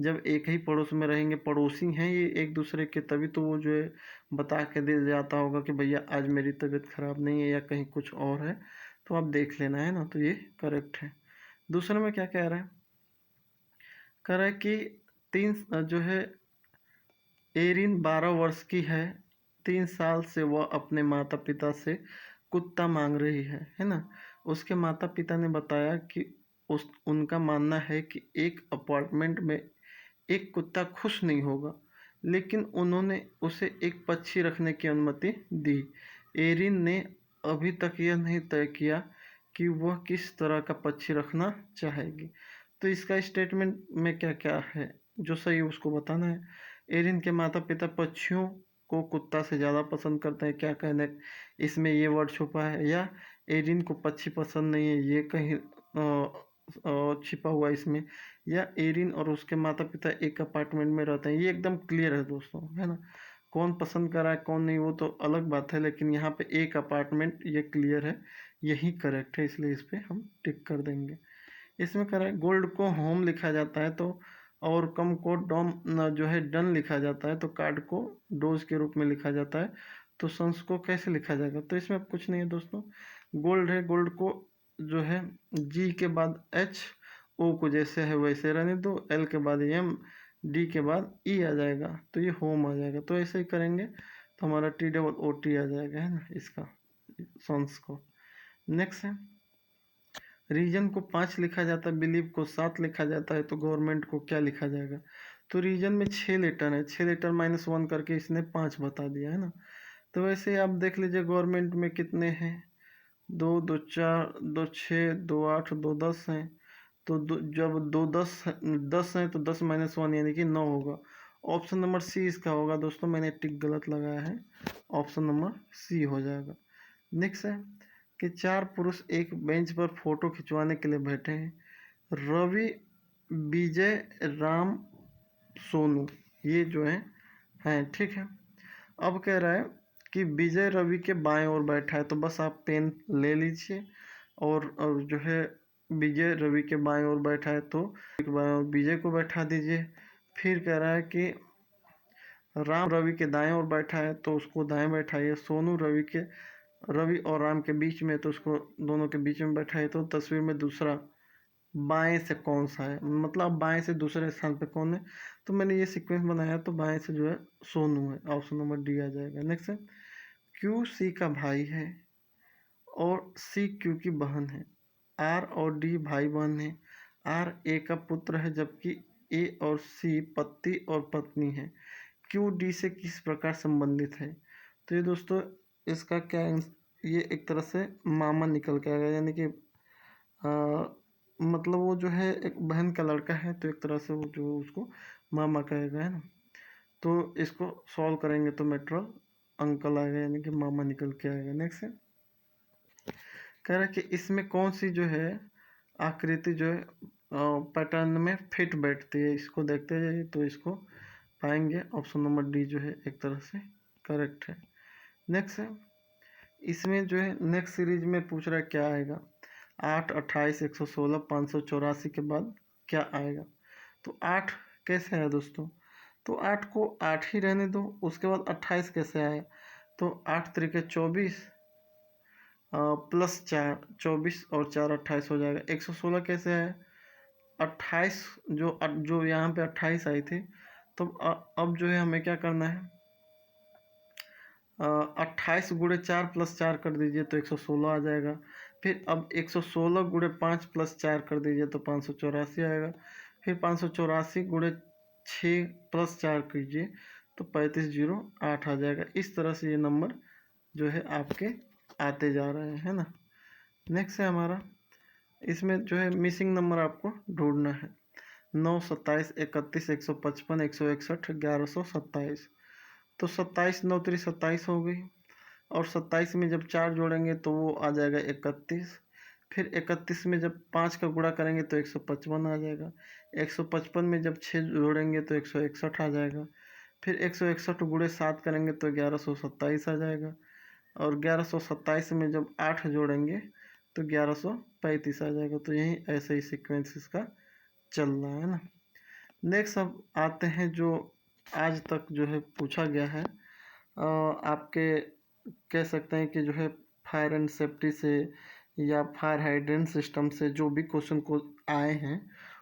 जब एक ही पड़ोस में रहेंगे, पड़ोसी हैं ये एक दूसरे के, तभी तो वो जो है बता के दे जाता होगा कि भैया आज मेरी तबीयत ख़राब नहीं है या कहीं कुछ और है, तो आप देख लेना, है ना। तो ये करेक्ट है। दूसरे में क्या कह रहा है, कह रहा है कि जो है एरिन 12 वर्ष की है। 3 साल से वह अपने माता पिता से कुत्ता मांग रही है ना। उसके माता पिता ने बताया कि उनका मानना है कि एक अपार्टमेंट में एक कुत्ता खुश नहीं होगा, लेकिन उन्होंने उसे एक पक्षी रखने की अनुमति दी। एरिन ने अभी तक यह नहीं तय किया कि वह किस तरह का पक्षी रखना चाहेगी। तो इसका स्टेटमेंट में क्या क्या है जो सही है उसको बताना है। एरिन के माता पिता पक्षियों को कुत्ता से ज़्यादा पसंद करते हैं, क्या कहना है इसमें ये वर्ड छुपा है, या एरिन को पक्षी पसंद नहीं है ये कहीं छिपा हुआ इसमें, या एरिन और उसके माता पिता एक अपार्टमेंट में रहते हैं। ये एकदम क्लियर है दोस्तों, है ना। कौन पसंद कर रहा है कौन नहीं वो तो अलग बात है, लेकिन यहाँ पे एक अपार्टमेंट ये क्लियर है, यही करेक्ट है, इसलिए इस पर हम टिक कर देंगे। इसमें कह रहा है गोल्ड को होम लिखा जाता है तो, और कम को डॉम जो है डन लिखा जाता है, तो कार्ड को डोज के रूप में लिखा जाता है, तो सन्स को कैसे लिखा जाएगा। तो इसमें अब कुछ नहीं है दोस्तों। गोल्ड है, गोल्ड को जो है जी के बाद एच, ओ को जैसे है वैसे रहने दो, एल के बाद एम, डी के बाद ई आ जाएगा, तो ये होम आ जाएगा। तो ऐसे ही करेंगे तो हमारा टी डबल ओ टी आ जाएगा, है ना, इसका सॉन्स को। नेक्स्ट है रीजन को 5 लिखा जाता है, बिलीव को 7 लिखा जाता है, तो गवर्नमेंट को क्या लिखा जाएगा। तो रीजन में 6 लेटर है, 6 लेटर -1 करके इसने 5 बता दिया, है ना। तो वैसे आप देख लीजिए गवर्नमेंट में कितने हैं, 2 2 4 2 6 2 8 2 10 हैं। तो जब 2 10 हैं तो 10 -1 यानी कि 9 होगा। ऑप्शन नंबर सी इसका होगा दोस्तों, मैंने टिक गलत लगाया है, ऑप्शन नंबर सी हो जाएगा। नेक्स्ट है कि 4 पुरुष एक बेंच पर फोटो खिंचवाने के लिए बैठे हैं। रवि, विजय, राम, सोनू, ये जो हैं ठीक है। अब कह रहा है कि विजय रवि के बाएं ओर बैठा है, तो बस आप पेन ले लीजिए और जो है विजय रवि के बाएं ओर बैठा है तो बाएं ओर विजय को बैठा दीजिए। फिर कह रहा है कि राम रवि के दाएं ओर बैठा है तो उसको दाएं बैठाइए। सोनू रवि और राम के बीच में, तो उसको दोनों के बीच में बैठाइए। तो तस्वीर में दूसरा बाएं से कौन सा है, मतलब बाएं से दूसरे स्थान पे कौन है, तो मैंने ये सीक्वेंस बनाया तो बाएं से जो है सोनू है, ऑप्शन नंबर डी आ जाएगा। नेक्स्ट है क्यू सी का भाई है और सी क्यू की बहन है। आर और डी भाई बहन है। आर ए का पुत्र है जबकि ए और सी पति और पत्नी है। क्यू डी से किस प्रकार संबंधित है। तो ये दोस्तों इसका क्या ये एक तरह से मामा निकल के आएगा, यानी कि मतलब वो जो है एक बहन का लड़का है तो एक तरह से वो जो उसको मामा कहेगा, है ना। तो इसको सॉल्व करेंगे तो मेट्रल अंकल आएगा, यानी कि मामा निकल के आएगा। नेक्स्ट है कह रहा है कि इसमें कौन सी जो है आकृति जो है पैटर्न में फिट बैठती है, इसको देखते जाइए तो इसको पाएंगे। ऑप्शन नंबर डी जो है एक तरह से करेक्ट है। नेक्स्ट है इसमें जो है नेक्स्ट सीरीज में पूछ रहा है क्या आएगा। 8 28 116 584 के बाद क्या आएगा। तो 8 कैसे है दोस्तों, तो 8 को 8 ही रहने दो। उसके बाद 28 कैसे आया, तो 8 तरीके 24 +4 24 और 4 28 हो जाएगा। 116 कैसे है, 28 जो यहाँ पे 28 आई थी, तो अब जो है हमें क्या करना है, 28 × 4 + 4 कर दीजिए तो 116 आ जाएगा। फिर अब 116 गुणे 5 प्लस 4 कर दीजिए तो 584 आएगा। फिर 584 गुणे 6 प्लस 4 कीजिए तो 3508 आ जाएगा। इस तरह से ये नंबर जो है आपके आते जा रहे हैं, है ना। नेक्स्ट है हमारा, इसमें जो है मिसिंग नंबर आपको ढूंढना है। 9, 27, 31, 155, 161, 1127। तो 27 9 3 27 हो गई, और 27 में जब 4 जोड़ेंगे तो वो आ जाएगा 31। फिर 31 में जब 5 का गुणा करेंगे तो 155 आ जाएगा। 155 में जब 6 जोड़ेंगे तो 161 आ जाएगा। फिर 161 गुणे 7 करेंगे तो 1127 आ जाएगा। और 1127 में जब 8 जोड़ेंगे तो 1135 आ जाएगा। तो यही ऐसे ही सीक्वेंस इसका चल रहा है ना। नेक्स्ट अब आते हैं जो आज तक जो है पूछा गया है, आपके कह सकते हैं कि जो है फायर एंड सेफ्टी से या फायर हाइड्रेंट सिस्टम से जो भी क्वेश्चन को आए हैं,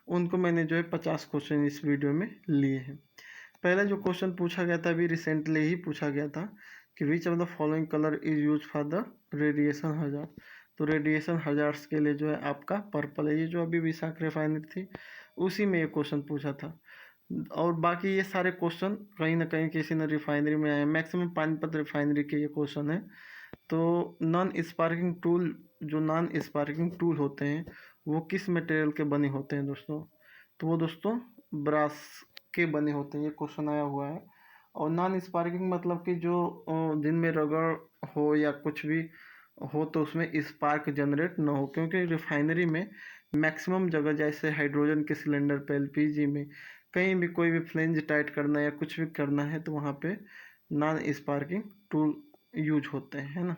उनको मैंने जो है 50 क्वेश्चन इस वीडियो में लिए हैं। पहले जो क्वेश्चन पूछा गया था अभी रिसेंटली ही पूछा गया था कि which of the following colour is use for the radiation hazard. तो रेडिएशन हजार्ड्स के लिए जो है आपका पर्पल है। ये जो अभी विशाख रिफाइनरी थी उसी में ये क्वेश्चन पूछा था। और बाकी ये सारे क्वेश्चन कहीं ना कहीं किसी न रिफाइनरी में आए, मैक्सिमम पानीपत रिफाइनरी के ये क्वेश्चन है। तो नॉन स्पार्किंग टूल, जो नॉन स्पार्किंग टूल होते हैं वो किस मटेरियल के बने होते हैं दोस्तों? तो वो दोस्तों ब्रास के बने होते हैं। ये क्वेश्चन आया हुआ है। और नॉन स्पार्किंग मतलब कि जो जिनमें रगड़ हो या कुछ भी हो तो उसमें स्पार्क जनरेट ना हो, क्योंकि रिफाइनरी में मैक्सिमम जगह जैसे हाइड्रोजन के सिलेंडर पे, एलपीजी में, कहीं भी कोई भी फ्लेंज टाइट करना या कुछ भी करना है तो वहाँ पे नॉन स्पार्किंग टूल यूज होते हैं, है ना।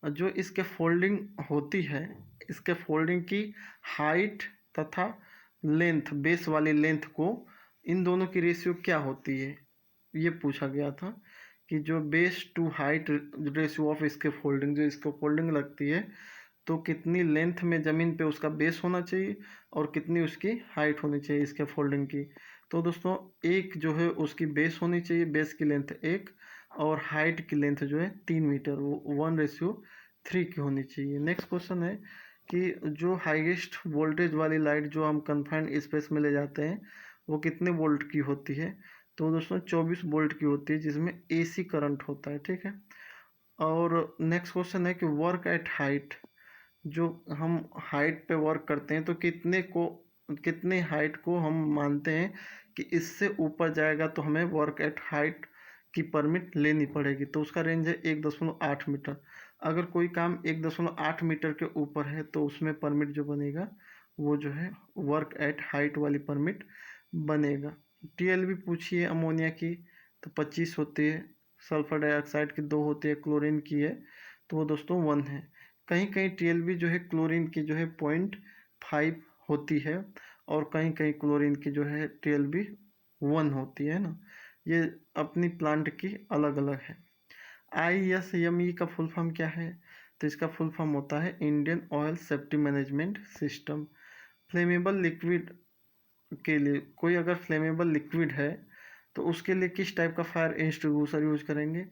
जो इसके फोल्डिंग होती है, इसके फोल्डिंग की हाइट तथा लेंथ, बेस वाली लेंथ को, इन दोनों की रेशियो क्या होती है ये पूछा गया था कि जो base to height ratio of इसके फोल्डिंग, जो इसको फोल्डिंग लगती है तो कितनी लेंथ में ज़मीन पे उसका बेस होना चाहिए और कितनी उसकी हाइट होनी चाहिए इसके फोल्डिंग की। तो दोस्तों एक जो है उसकी बेस होनी चाहिए, बेस की लेंथ 1, और हाइट की लेंथ जो है 3 मीटर, वो 1:3 की होनी चाहिए। नेक्स्ट क्वेश्चन है कि जो हाईएस्ट वोल्टेज वाली लाइट जो हम कन्फाइंड स्पेस में ले जाते हैं वो कितने वोल्ट की होती है? तो दोस्तों 24 वोल्ट की होती है, जिसमें एसी करंट होता है, ठीक है। और नेक्स्ट क्वेश्चन है कि वर्क एट हाइट, जो हम हाइट पे वर्क करते हैं तो कितने हाइट को हम मानते हैं कि इससे ऊपर जाएगा तो हमें वर्क एट हाइट की परमिट लेनी पड़ेगी। तो उसका रेंज है 1.8 मीटर। अगर कोई काम 1.8 मीटर के ऊपर है तो उसमें परमिट जो बनेगा वो जो है वर्क एट हाइट वाली परमिट बनेगा। टीएलबी पूछिए अमोनिया की तो 25 होती है, सल्फर डाइऑक्साइड की 2 होती है, क्लोरीन की है तो वो दोस्तों 1 है। कहीं कहीं टीएलबी जो है क्लोरीन की जो है 0.5 होती है, और कहीं कहीं क्लोरीन की जो है टीएलबी 1 होती है ना। ये अपनी प्लांट की अलग अलग है। ISME का फुल फॉर्म क्या है? तो इसका फुल फॉर्म होता है Indian oil safety management system. Flammable liquid के लिए, कोई अगर फ्लेमेबल लिक्विड है तो उसके लिए किस टाइप का फायर एक्सटिंग्विशर यूज करेंगे?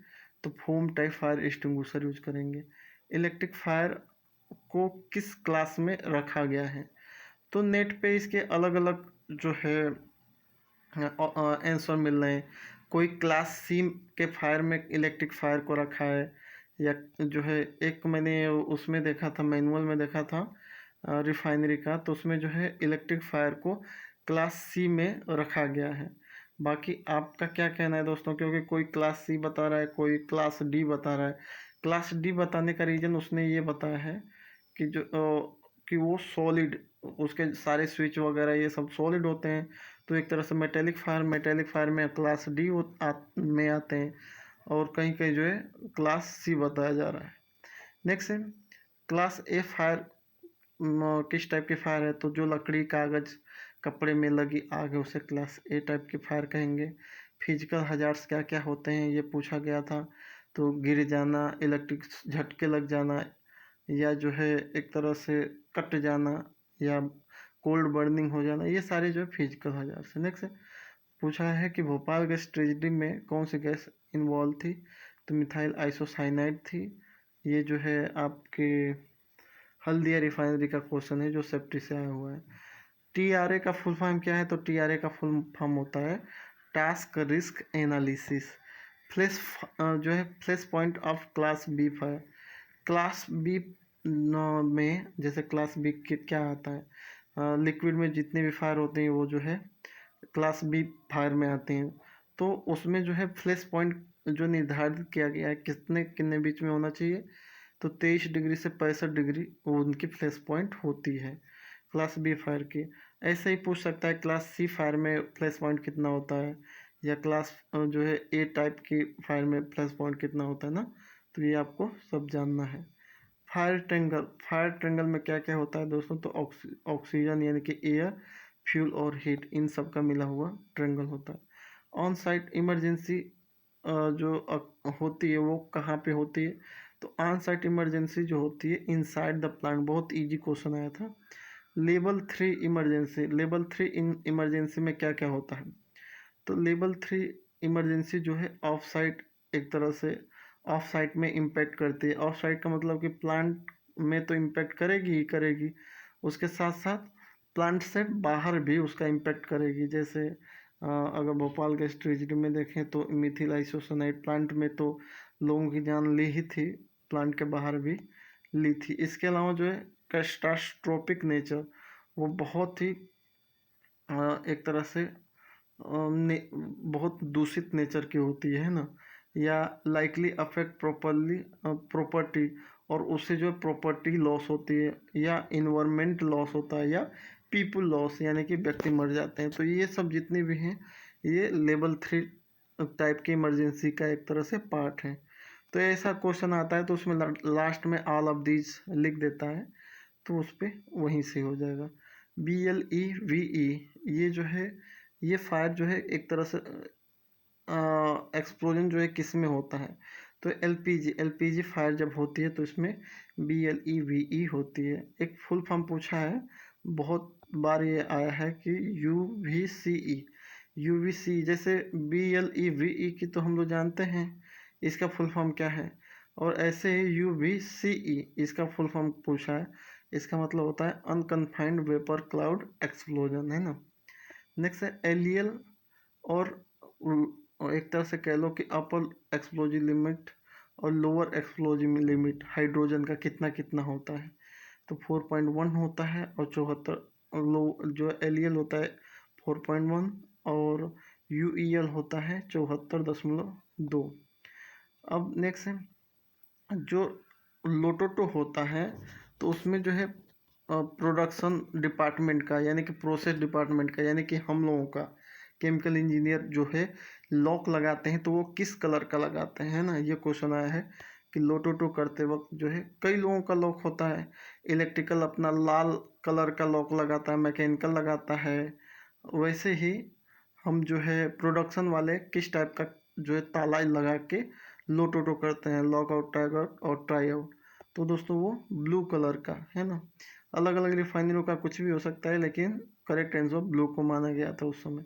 तो foam type fire extinguisher use करेंगे। इलेक्ट्रिक फायर को किस क्लास में रखा गया है? तो नेट पे इसके अलग अलग जो है आंसर मिल रहे हैं। कोई क्लास सी के फायर में इलेक्ट्रिक फायर को रखा है, या जो है एक मैंने उसमें देखा था, मैनुअल में देखा था रिफाइनरी का, तो उसमें जो है इलेक्ट्रिक फायर को क्लास सी में रखा गया है। बाकी आपका क्या कहना है दोस्तों? क्योंकि कोई क्लास सी बता रहा है, कोई क्लास डी बता रहा है। क्लास डी बताने का रीज़न उसने ये बताया है कि जो कि वो सॉलिड, उसके सारे स्विच वगैरह ये सब सॉलिड होते हैं। तो एक तरह से मेटेलिक फायर में क्लास डी में आते हैं, और कहीं कहीं जो है क्लास सी बताया जा रहा है। नेक्स्ट है क्लास ए फायर, किस टाइप की फायर है? तो जो लकड़ी, कागज, कपड़े में लगी आग है उसे क्लास ए टाइप की फायर कहेंगे। फिजिकल हजार्ड्स क्या क्या होते हैं ये पूछा गया था। तो गिर जाना, इलेक्ट्रिक झटके लग जाना, या जो है एक तरह से कट जाना, या कोल्ड बर्निंग हो जाना, ये सारे जो है फिजिकल हजार्ड्स है। नेक्स्ट पूछा है कि भोपाल गैस ट्रेजेडी में कौन सी गैस इन्वॉल्व थी? तो मिथाइल आइसोसाइनाइड थी, ये जो है आपके हल्दिया रिफाइनरी का क्वेश्चन है जो सेफ्टी से आया हुआ है। TRA का फुल फॉर्म क्या है? तो TRA का फुल फॉर्म होता है टास्क रिस्क एनालिसिस। फ्लैश जो है flash point of class B fire. Class B में जैसे क्लास बी क्या आता है, लिक्विड में जितने भी फायर होते हैं वो जो है क्लास बी फायर में आते हैं। तो उसमें जो है फ्लैश पॉइंट जो निर्धारित किया गया है कितने कितने बीच में होना चाहिए, तो 23 डिग्री से 65 डिग्री वो उनकी फ्लैश पॉइंट होती है क्लास बी फायर की। ऐसे ही पूछ सकता है क्लास सी फायर में फ्लैश पॉइंट कितना होता है, या क्लास जो है ए टाइप की फायर में फ्लैश पॉइंट कितना होता है ना। तो ये आपको सब जानना है। फायर ट्रेंगल में क्या क्या होता है दोस्तों? तो ऑक्सीजन यानी कि एयर, फ्यूल और हीट, इन सब का मिला हुआ ट्रेंगल होता है। ऑन साइट इमरजेंसी जो होती है वो कहाँ पे होती है? तो ऑन साइट इमरजेंसी जो होती है इनसाइड द प्लांट। बहुत इजी क्वेश्चन आया था। लेवल 3 इमरजेंसी, लेवल 3 इमरजेंसी में क्या क्या होता है? तो लेवल 3 इमरजेंसी जो है ऑफ साइट, एक तरह से ऑफ साइट में इम्पैक्ट करती है। ऑफ साइट का मतलब कि प्लांट में तो इम्पैक्ट करेगी ही करेगी, उसके साथ साथ प्लांट से बाहर भी उसका इम्पैक्ट करेगी। जैसे अगर भोपाल गैस ट्रेजेडी में देखें तो मिथिल आइसोसाइनाइड प्लांट में तो लोगों की जान ली ही थी, प्लांट के बाहर भी ली थी। इसके अलावा जो है कैटास्ट्रोफिक नेचर, वो बहुत ही एक तरह से बहुत दूषित नेचर की होती है ना, या लाइकली अफेक्ट प्रॉपर्टी, और उससे जो प्रॉपर्टी लॉस होती है, या इन्वायरमेंट लॉस होता है, या पीपल लॉस यानी कि व्यक्ति मर जाते हैं। तो ये सब जितने भी हैं ये लेवल 3 टाइप की इमरजेंसी का एक तरह से पार्ट है। तो ऐसा क्वेश्चन आता है तो उसमें लास्ट में ऑल ऑफ दीज लिख देता है, तो उस पर वहीं से हो जाएगा। BLEVE ये जो है ये फायर जो है एक तरह से एक्सप्लोजन जो है किस में होता है? तो एलपीजी फायर जब होती है तो इसमें BLEVE होती है। एक फुल फॉर्म पूछा है, बहुत बार ये आया है कि UVCE जैसे BLEVE की तो हम लोग जानते हैं इसका फुल फॉर्म क्या है, और ऐसे ही UVCE इसका फुल फॉर्म पूछा है, इसका मतलब होता है अनकन्फाइंड वेपर क्लाउड एक्सप्लोजन, है ना। नेक्स्ट है एलियल, और एक तरह से कह लो कि अपर एक्सप्लोजिव लिमिट और लोअर एक्सप्लोजिव लिमिट हाइड्रोजन का कितना कितना होता है? तो 4.1 होता है, और 74 लो जो एलियल होता है 4.1, और यूईएल होता है 74.2। अब नेक्स्ट है जो लोटोटो होता है, तो उसमें जो है प्रोडक्शन डिपार्टमेंट का यानी कि प्रोसेस डिपार्टमेंट का यानी कि हम लोगों का केमिकल इंजीनियर जो है लॉक लगाते हैं तो वो किस कलर का लगाते हैं ना। ये क्वेश्चन आया है कि लोटोटो करते वक्त जो है कई लोगों का लॉक होता है। इलेक्ट्रिकल अपना लाल कलर का लॉक लगाता है, मैकेनिकल लगाता है। वैसे ही हम जो है प्रोडक्शन वाले किस टाइप का जो है ताला लगा के लोटोटो करते हैं, लॉक आउट, टैग आउट और ट्राई आउट। तो दोस्तों वो ब्लू कलर का है ना। अलग अलग रिफाइनरियों का कुछ भी हो सकता है, लेकिन करेक्ट आंसर ब्लू को माना गया था उस समय।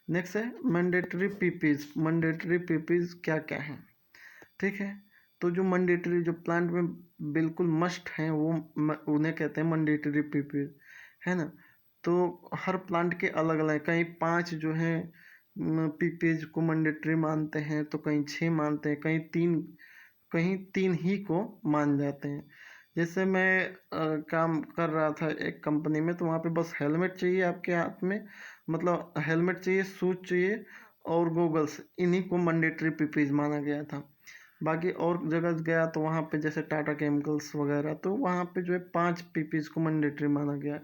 नेक्स्ट है मैंडेटरी पीपीज। मैंडेटरी पीपीज क्या क्या है? ठीक है, तो जो मैंडेटरी जो प्लांट में बिल्कुल मस्ट हैं वो उन्हें कहते हैं मैंडेटरी पीपीज, है ना। तो हर प्लांट के अलग अलग, कहीं 5 जो है पीपीज को मैंडेटरी मानते हैं, तो कहीं 6 मानते हैं, कहीं तीन ही को मान जाते हैं। जैसे मैं काम कर रहा था एक कंपनी में, तो वहाँ पे बस हेलमेट चाहिए आपके हाथ में, मतलब हेलमेट चाहिए, शूज चाहिए और गोगल्स, इन्हीं को मैंडेटरी पीपीज माना गया था। बाकी और जगह गया तो वहाँ पे जैसे टाटा केमिकल्स वगैरह, तो वहाँ पे जो है 5 पीपीज को मैंडेटरी माना गया है।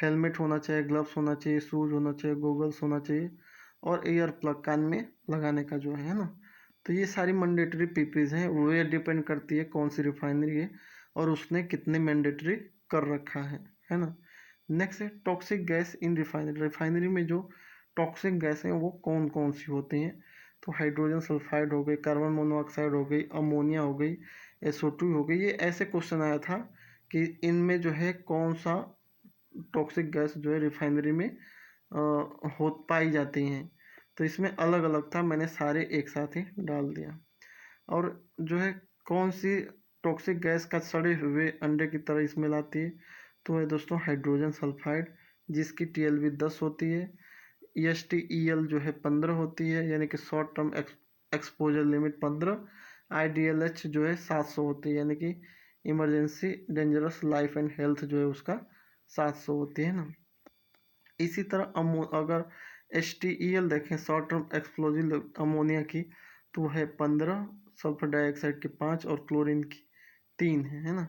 हेलमेट होना चाहिए, ग्लव्स होना चाहिए, शूज होना चाहिए, गोगल्स होना चाहिए, और ईयर प्लग कान में लगाने का जो है ना। तो ये सारी मैंडेटरी पीपीज हैं, वो ये डिपेंड करती है कौन सी रिफाइनरी है और उसने कितने मैंडेटरी कर रखा है ना। नेक्स्ट है toxic gas in refinery. Refinery में जो टॉक्सिक गैस हैं वो कौन कौन सी होती हैं? तो हाइड्रोजन सल्फाइड हो गई, कार्बन मोनोऑक्साइड हो गई, अमोनिया हो गई, SO2 हो गई। ये ऐसे क्वेश्चन आया था कि इनमें जो है कौन सा टॉक्सिक गैस जो है रिफाइनरी में हो पाई जाती हैं। तो इसमें अलग अलग था, मैंने सारे एक साथ ही डाल दिया। और जो है कौन सी टॉक्सिक गैस का सड़े हुए अंडे की तरह स्मेल आती है, तो है दोस्तों हाइड्रोजन सल्फाइड, जिसकी TLV 10 होती है। STEL जो है 15 होती है, यानी कि short term exposure limit 15। IDLH जो है 700 होती है, यानी कि emergency dangerous life and health जो है उसका 700 होती है ना। इसी तरह अगर HTEL देखें, शॉर्ट टर्म एक्सप्लोजिव अमोनिया की, तो वो है 15, सल्फर डाइऑक्साइड की 5 और क्लोरीन की 3 है ना।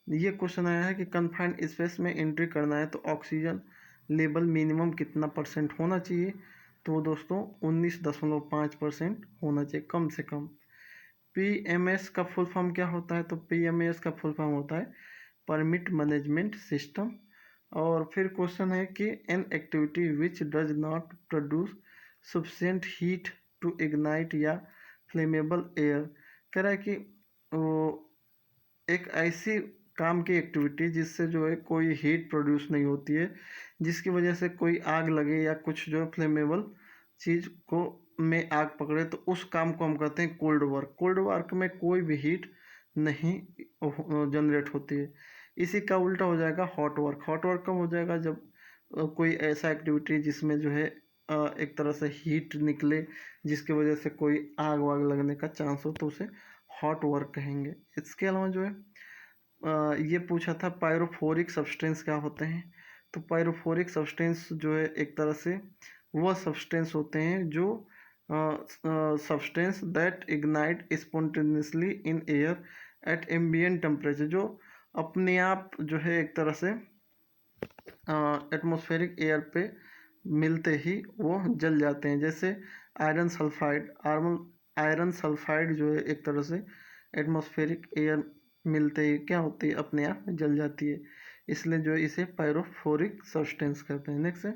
ये क्वेश्चन आया है कि कन्फाइंड स्पेस में एंट्री करना है तो ऑक्सीजन लेवल मिनिमम कितना % होना चाहिए, तो दोस्तों 19.5% होना चाहिए कम से कम। PMS का फुल फॉर्म क्या होता है, तो PMS का फुल फॉर्म होता है परमिट मैनेजमेंट सिस्टम। और फिर क्वेश्चन है कि an activity which does not produce sufficient heat to ignite या फ्लेमेबल एयर। कह रहा है कि वो एक ऐसी काम की एक्टिविटी जिससे जो है कोई हीट प्रोड्यूस नहीं होती है, जिसकी वजह से कोई आग लगे या कुछ जो है फ्लेमेबल चीज़ को में आग पकड़े, तो उस काम को हम कहते हैं कोल्ड वर्क। कोल्ड वर्क में कोई भी हीट नहीं जनरेट होती है। इसी का उल्टा हो जाएगा हॉट वर्क। हॉट वर्क कब हो जाएगा, जब कोई ऐसा एक्टिविटी जिसमें जो है एक तरह से हीट निकले, जिसकी वजह से कोई आग वाग लगने का चांस हो, तो उसे हॉट वर्क कहेंगे। इसके अलावा जो है ये पूछा था पायरोफोरिक सब्सटेंस क्या होते हैं, तो पायरोफोरिक सब्सटेंस जो है एक तरह से वह सब्सटेंस होते हैं जो substance that ignite spontaneously in air at ambient temperature, जो अपने आप जो है एक तरह से एटमॉस्फेरिक एयर पे मिलते ही वो जल जाते हैं। जैसे आयरन सल्फाइड, आयरन सल्फाइड जो है एक तरह से एटमॉस्फेरिक एयर मिलते ही क्या होती है, अपने आप जल जाती है, इसलिए जो है इसे पायरोफोरिक सब्सटेंस कहते हैं। नेक्स्ट है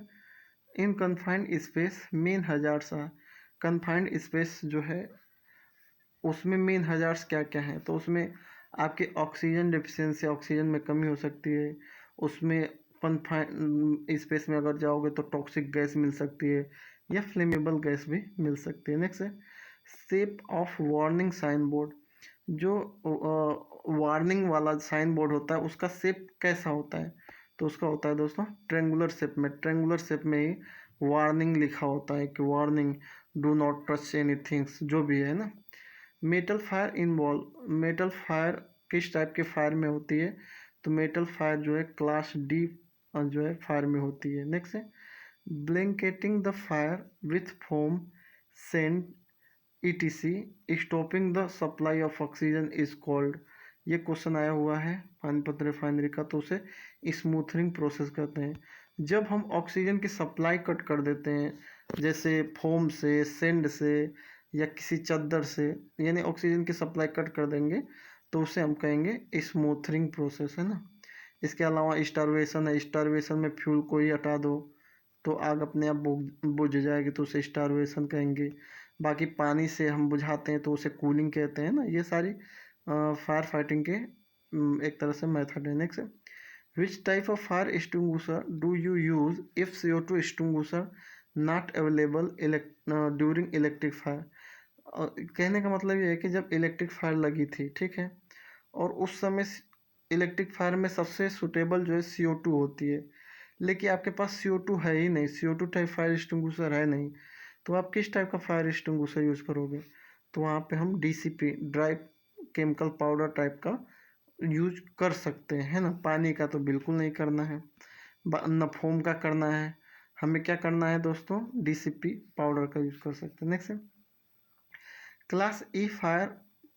in confined space main hazards are. Confined space जो है उसमें मेन हजार्ड्स क्या क्या हैं, तो उसमें आपके ऑक्सीजन डिफिशियंसी, ऑक्सीजन में कमी हो सकती है। उसमें कन्फाइंड स्पेस में अगर जाओगे तो टॉक्सिक गैस मिल सकती है या फ्लेमेबल गैस भी मिल सकती है। नेक्स्ट है shape of warning sign board. जो वार्निंग वाला साइन बोर्ड होता है उसका शेप कैसा होता है, तो उसका होता है दोस्तों ट्रेंगुलर शेप में। ट्रेंगुलर शेप में ही वार्निंग लिखा होता है कि warning do not touch anything, जो भी है ना। Metal fire involve, metal fire किस टाइप के फायर में होती है, तो मेटल फायर जो है क्लास D जो है फायर में होती है। नेक्स्ट है blanketing the fire with foam sand ETC stopping the supply of oxygen is called. ये क्वेश्चन आया हुआ है पानीपत रिफाइनरी का, तो उसे स्मूथनिंग प्रोसेस कहते हैं। जब हम ऑक्सीजन की सप्लाई कट कर देते हैं, जैसे फोम से, सेंड से या किसी चद्दर से, यानी ऑक्सीजन की सप्लाई कट कर देंगे, तो उसे हम कहेंगे स्मूथनिंग प्रोसेस, है ना। इसके अलावा स्टारवेशन है, स्टारवेशन में फ्यूल को ही हटा दो तो आग अपने आप बुझ जाएगी, तो उसे स्टारवेशन कहेंगे। बाकी पानी से हम बुझाते हैं तो उसे कूलिंग कहते हैं ना। ये सारी फायर फाइटिंग के एक तरह से मेथड है। Next which type of fire extinguisher do you use if CO2 extinguisher not available during electric fire. कहने का मतलब ये है कि जब इलेक्ट्रिक फायर लगी थी, ठीक है, और उस समय इलेक्ट्रिक फायर में सबसे सुटेबल जो है CO2 होती है, लेकिन आपके पास CO2 है ही नहीं, CO2 टाइप फायर एक्सटिंग्विशर है नहीं, तो आप किस टाइप का फायर एक्सटिंग्विशर यूज़ करोगे, तो वहाँ पे हम DCP dry chemical powder type का यूज कर सकते हैं, है ना। पानी का तो बिल्कुल नहीं करना है, न फोम का करना है, हमें क्या करना है दोस्तों, DCP पाउडर का यूज़ कर सकते हैं। नेक्स्ट क्लास E फायर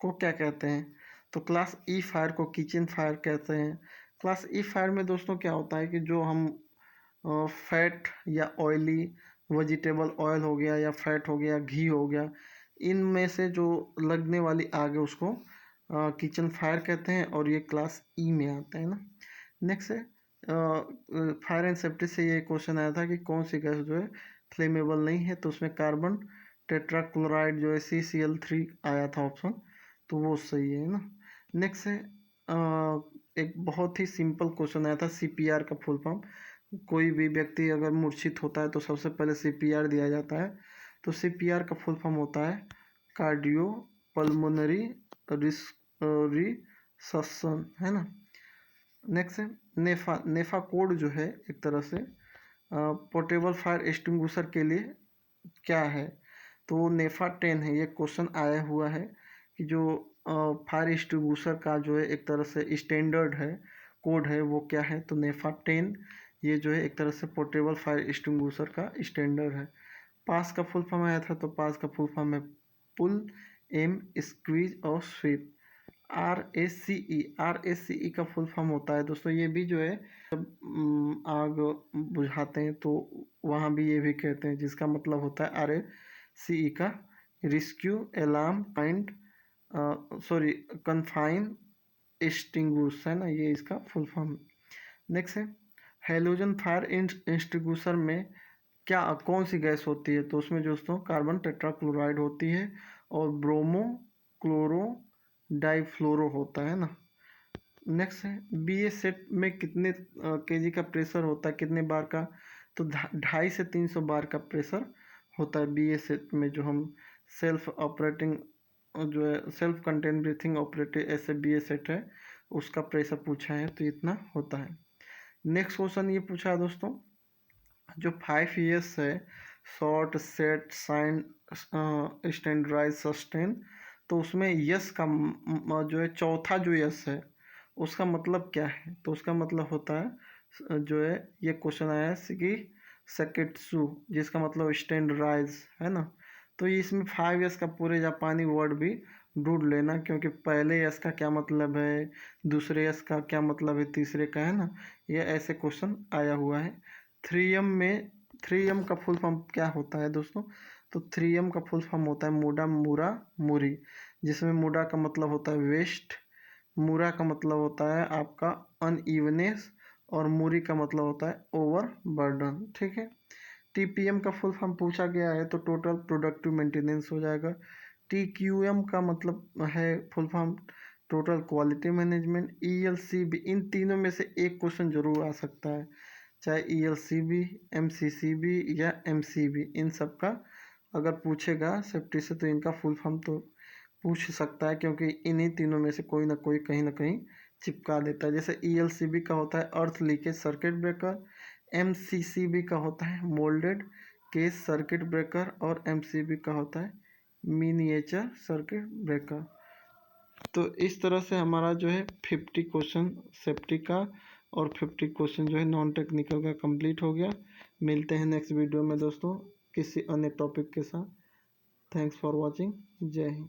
को क्या कहते हैं, तो क्लास E फायर को किचन फायर कहते हैं। क्लास E फायर में दोस्तों क्या होता है कि जो हम फैट या ऑयली वेजिटेबल ऑयल हो गया या फैट हो गया, घी हो गया, इनमें से जो लगने वाली आग है उसको किचन फायर कहते हैं, और ये क्लास E में आता है ना। नेक्स्ट है फायर एंड सेफ्टी से ये क्वेश्चन आया था कि कौन सी गैस जो है फ्लेमेबल नहीं है, तो उसमें कार्बन टेट्राक्लोराइड जो है CCl3 आया था ऑप्शन, तो वो सही है ना। नेक्स्ट है एक बहुत ही सिंपल क्वेश्चन आया था CPR का फुल फॉर्म। कोई भी व्यक्ति अगर मूर्छित होता है तो सबसे पहले CPR दिया जाता है, तो CPR का फुल फॉर्म होता है कार्डियो पल्मोनरी ससन, है ना। नेक्स्ट है नेफा। नेफा कोड जो है एक तरह से पोर्टेबल फायर एक्सटिंग्विशर के लिए क्या है, तो वो नेफा 10 है। ये क्वेश्चन आया हुआ है कि जो फायर एक्सटिंग्विशर का जो है एक तरह से स्टैंडर्ड है, कोड है, वो क्या है, तो नेफा 10 ये जो है एक तरह से पोर्टेबल फायर एक्सटिंग्विशर का स्टैंडर्ड है। पास का फुल फॉर्म आया था, तो पास का फुल फॉर्म है पुल, एम, स्क्वीज और स्वीप। RACE का फुल फॉर्म होता है दोस्तों, ये भी जो है जब आग बुझाते हैं तो वहाँ भी ये भी कहते हैं, जिसका मतलब होता है RACE का rescue alarm find sorry confine extinguish, है ना, ये इसका फुल फॉर्म। नेक्स्ट है हेलोजन फायर एक्सटिंग्विशर में क्या कौन सी गैस होती है, तो उसमें दोस्तों कार्बन टेट्राक्लोराइड होती है और ब्रोमो क्लोरो डाइफ्लोरो होता है ना। नेक्स्ट है BA सेट में कितने केजी का प्रेशर होता है, कितने बार का, तो 250 से 300 बार का प्रेशर होता है BA सेट में। जो हम सेल्फ ऑपरेटिंग जो है सेल्फ कंटेन ब्रीथिंग ऑपरेटिव ऐसे BA सेट है, उसका प्रेशर पूछा है, तो इतना होता है। नेक्स्ट क्वेश्चन ये पूछा है दोस्तों, जो 5 ईयर्स है sort set shine standardize sustain, तो उसमें यस का जो है चौथा जो यस है उसका मतलब क्या है, तो उसका मतलब होता है जो है ये क्वेश्चन आया है कि सेकेट्सु, जिसका मतलब स्टैंडर्डाइज, है ना। तो ये इसमें 5 यस का पूरे जापानी वर्ड भी ढूंढ लेना, क्योंकि पहले यस का क्या मतलब है, दूसरे यस का क्या मतलब है, तीसरे का, है ना। ये ऐसे क्वेश्चन आया हुआ है। 3M में 3M का फुल फॉर्म क्या होता है दोस्तों, तो 3M का फुल फॉर्म होता है मूडा मुरा मुरी, जिसमें मूडा का मतलब होता है वेस्ट, मुरा का मतलब होता है आपका अनइवनेस और मुरी का मतलब होता है ओवर बर्डन, ठीक है। TPM का फुल फॉर्म पूछा गया है, तो टोटल प्रोडक्टिव मेंटेनेंस हो जाएगा। TQM का मतलब है full form total quality management. ELCB, इन तीनों में से एक क्वेश्चन जरूर आ सकता है, चाहे ELCB, MCCB या MCB, इन सब का अगर पूछेगा सेफ्टी से तो इनका फुल फॉर्म तो पूछ सकता है, क्योंकि इन्हीं तीनों में से कोई ना कोई कहीं ना कहीं चिपका देता है। जैसे ELCB का होता है अर्थ लीकेज सर्किट ब्रेकर, MCCB का होता है मोल्डेड केस सर्किट ब्रेकर और MCB का होता है मिनिएचर सर्किट ब्रेकर। तो इस तरह से हमारा जो है 50 क्वेश्चन सेफ्टी का और 50 क्वेश्चन जो है नॉन टेक्निकल का कंप्लीट हो गया। मिलते हैं नेक्स्ट वीडियो में दोस्तों किसी अन्य टॉपिक के साथ। Thanks for watching. जय हिंद।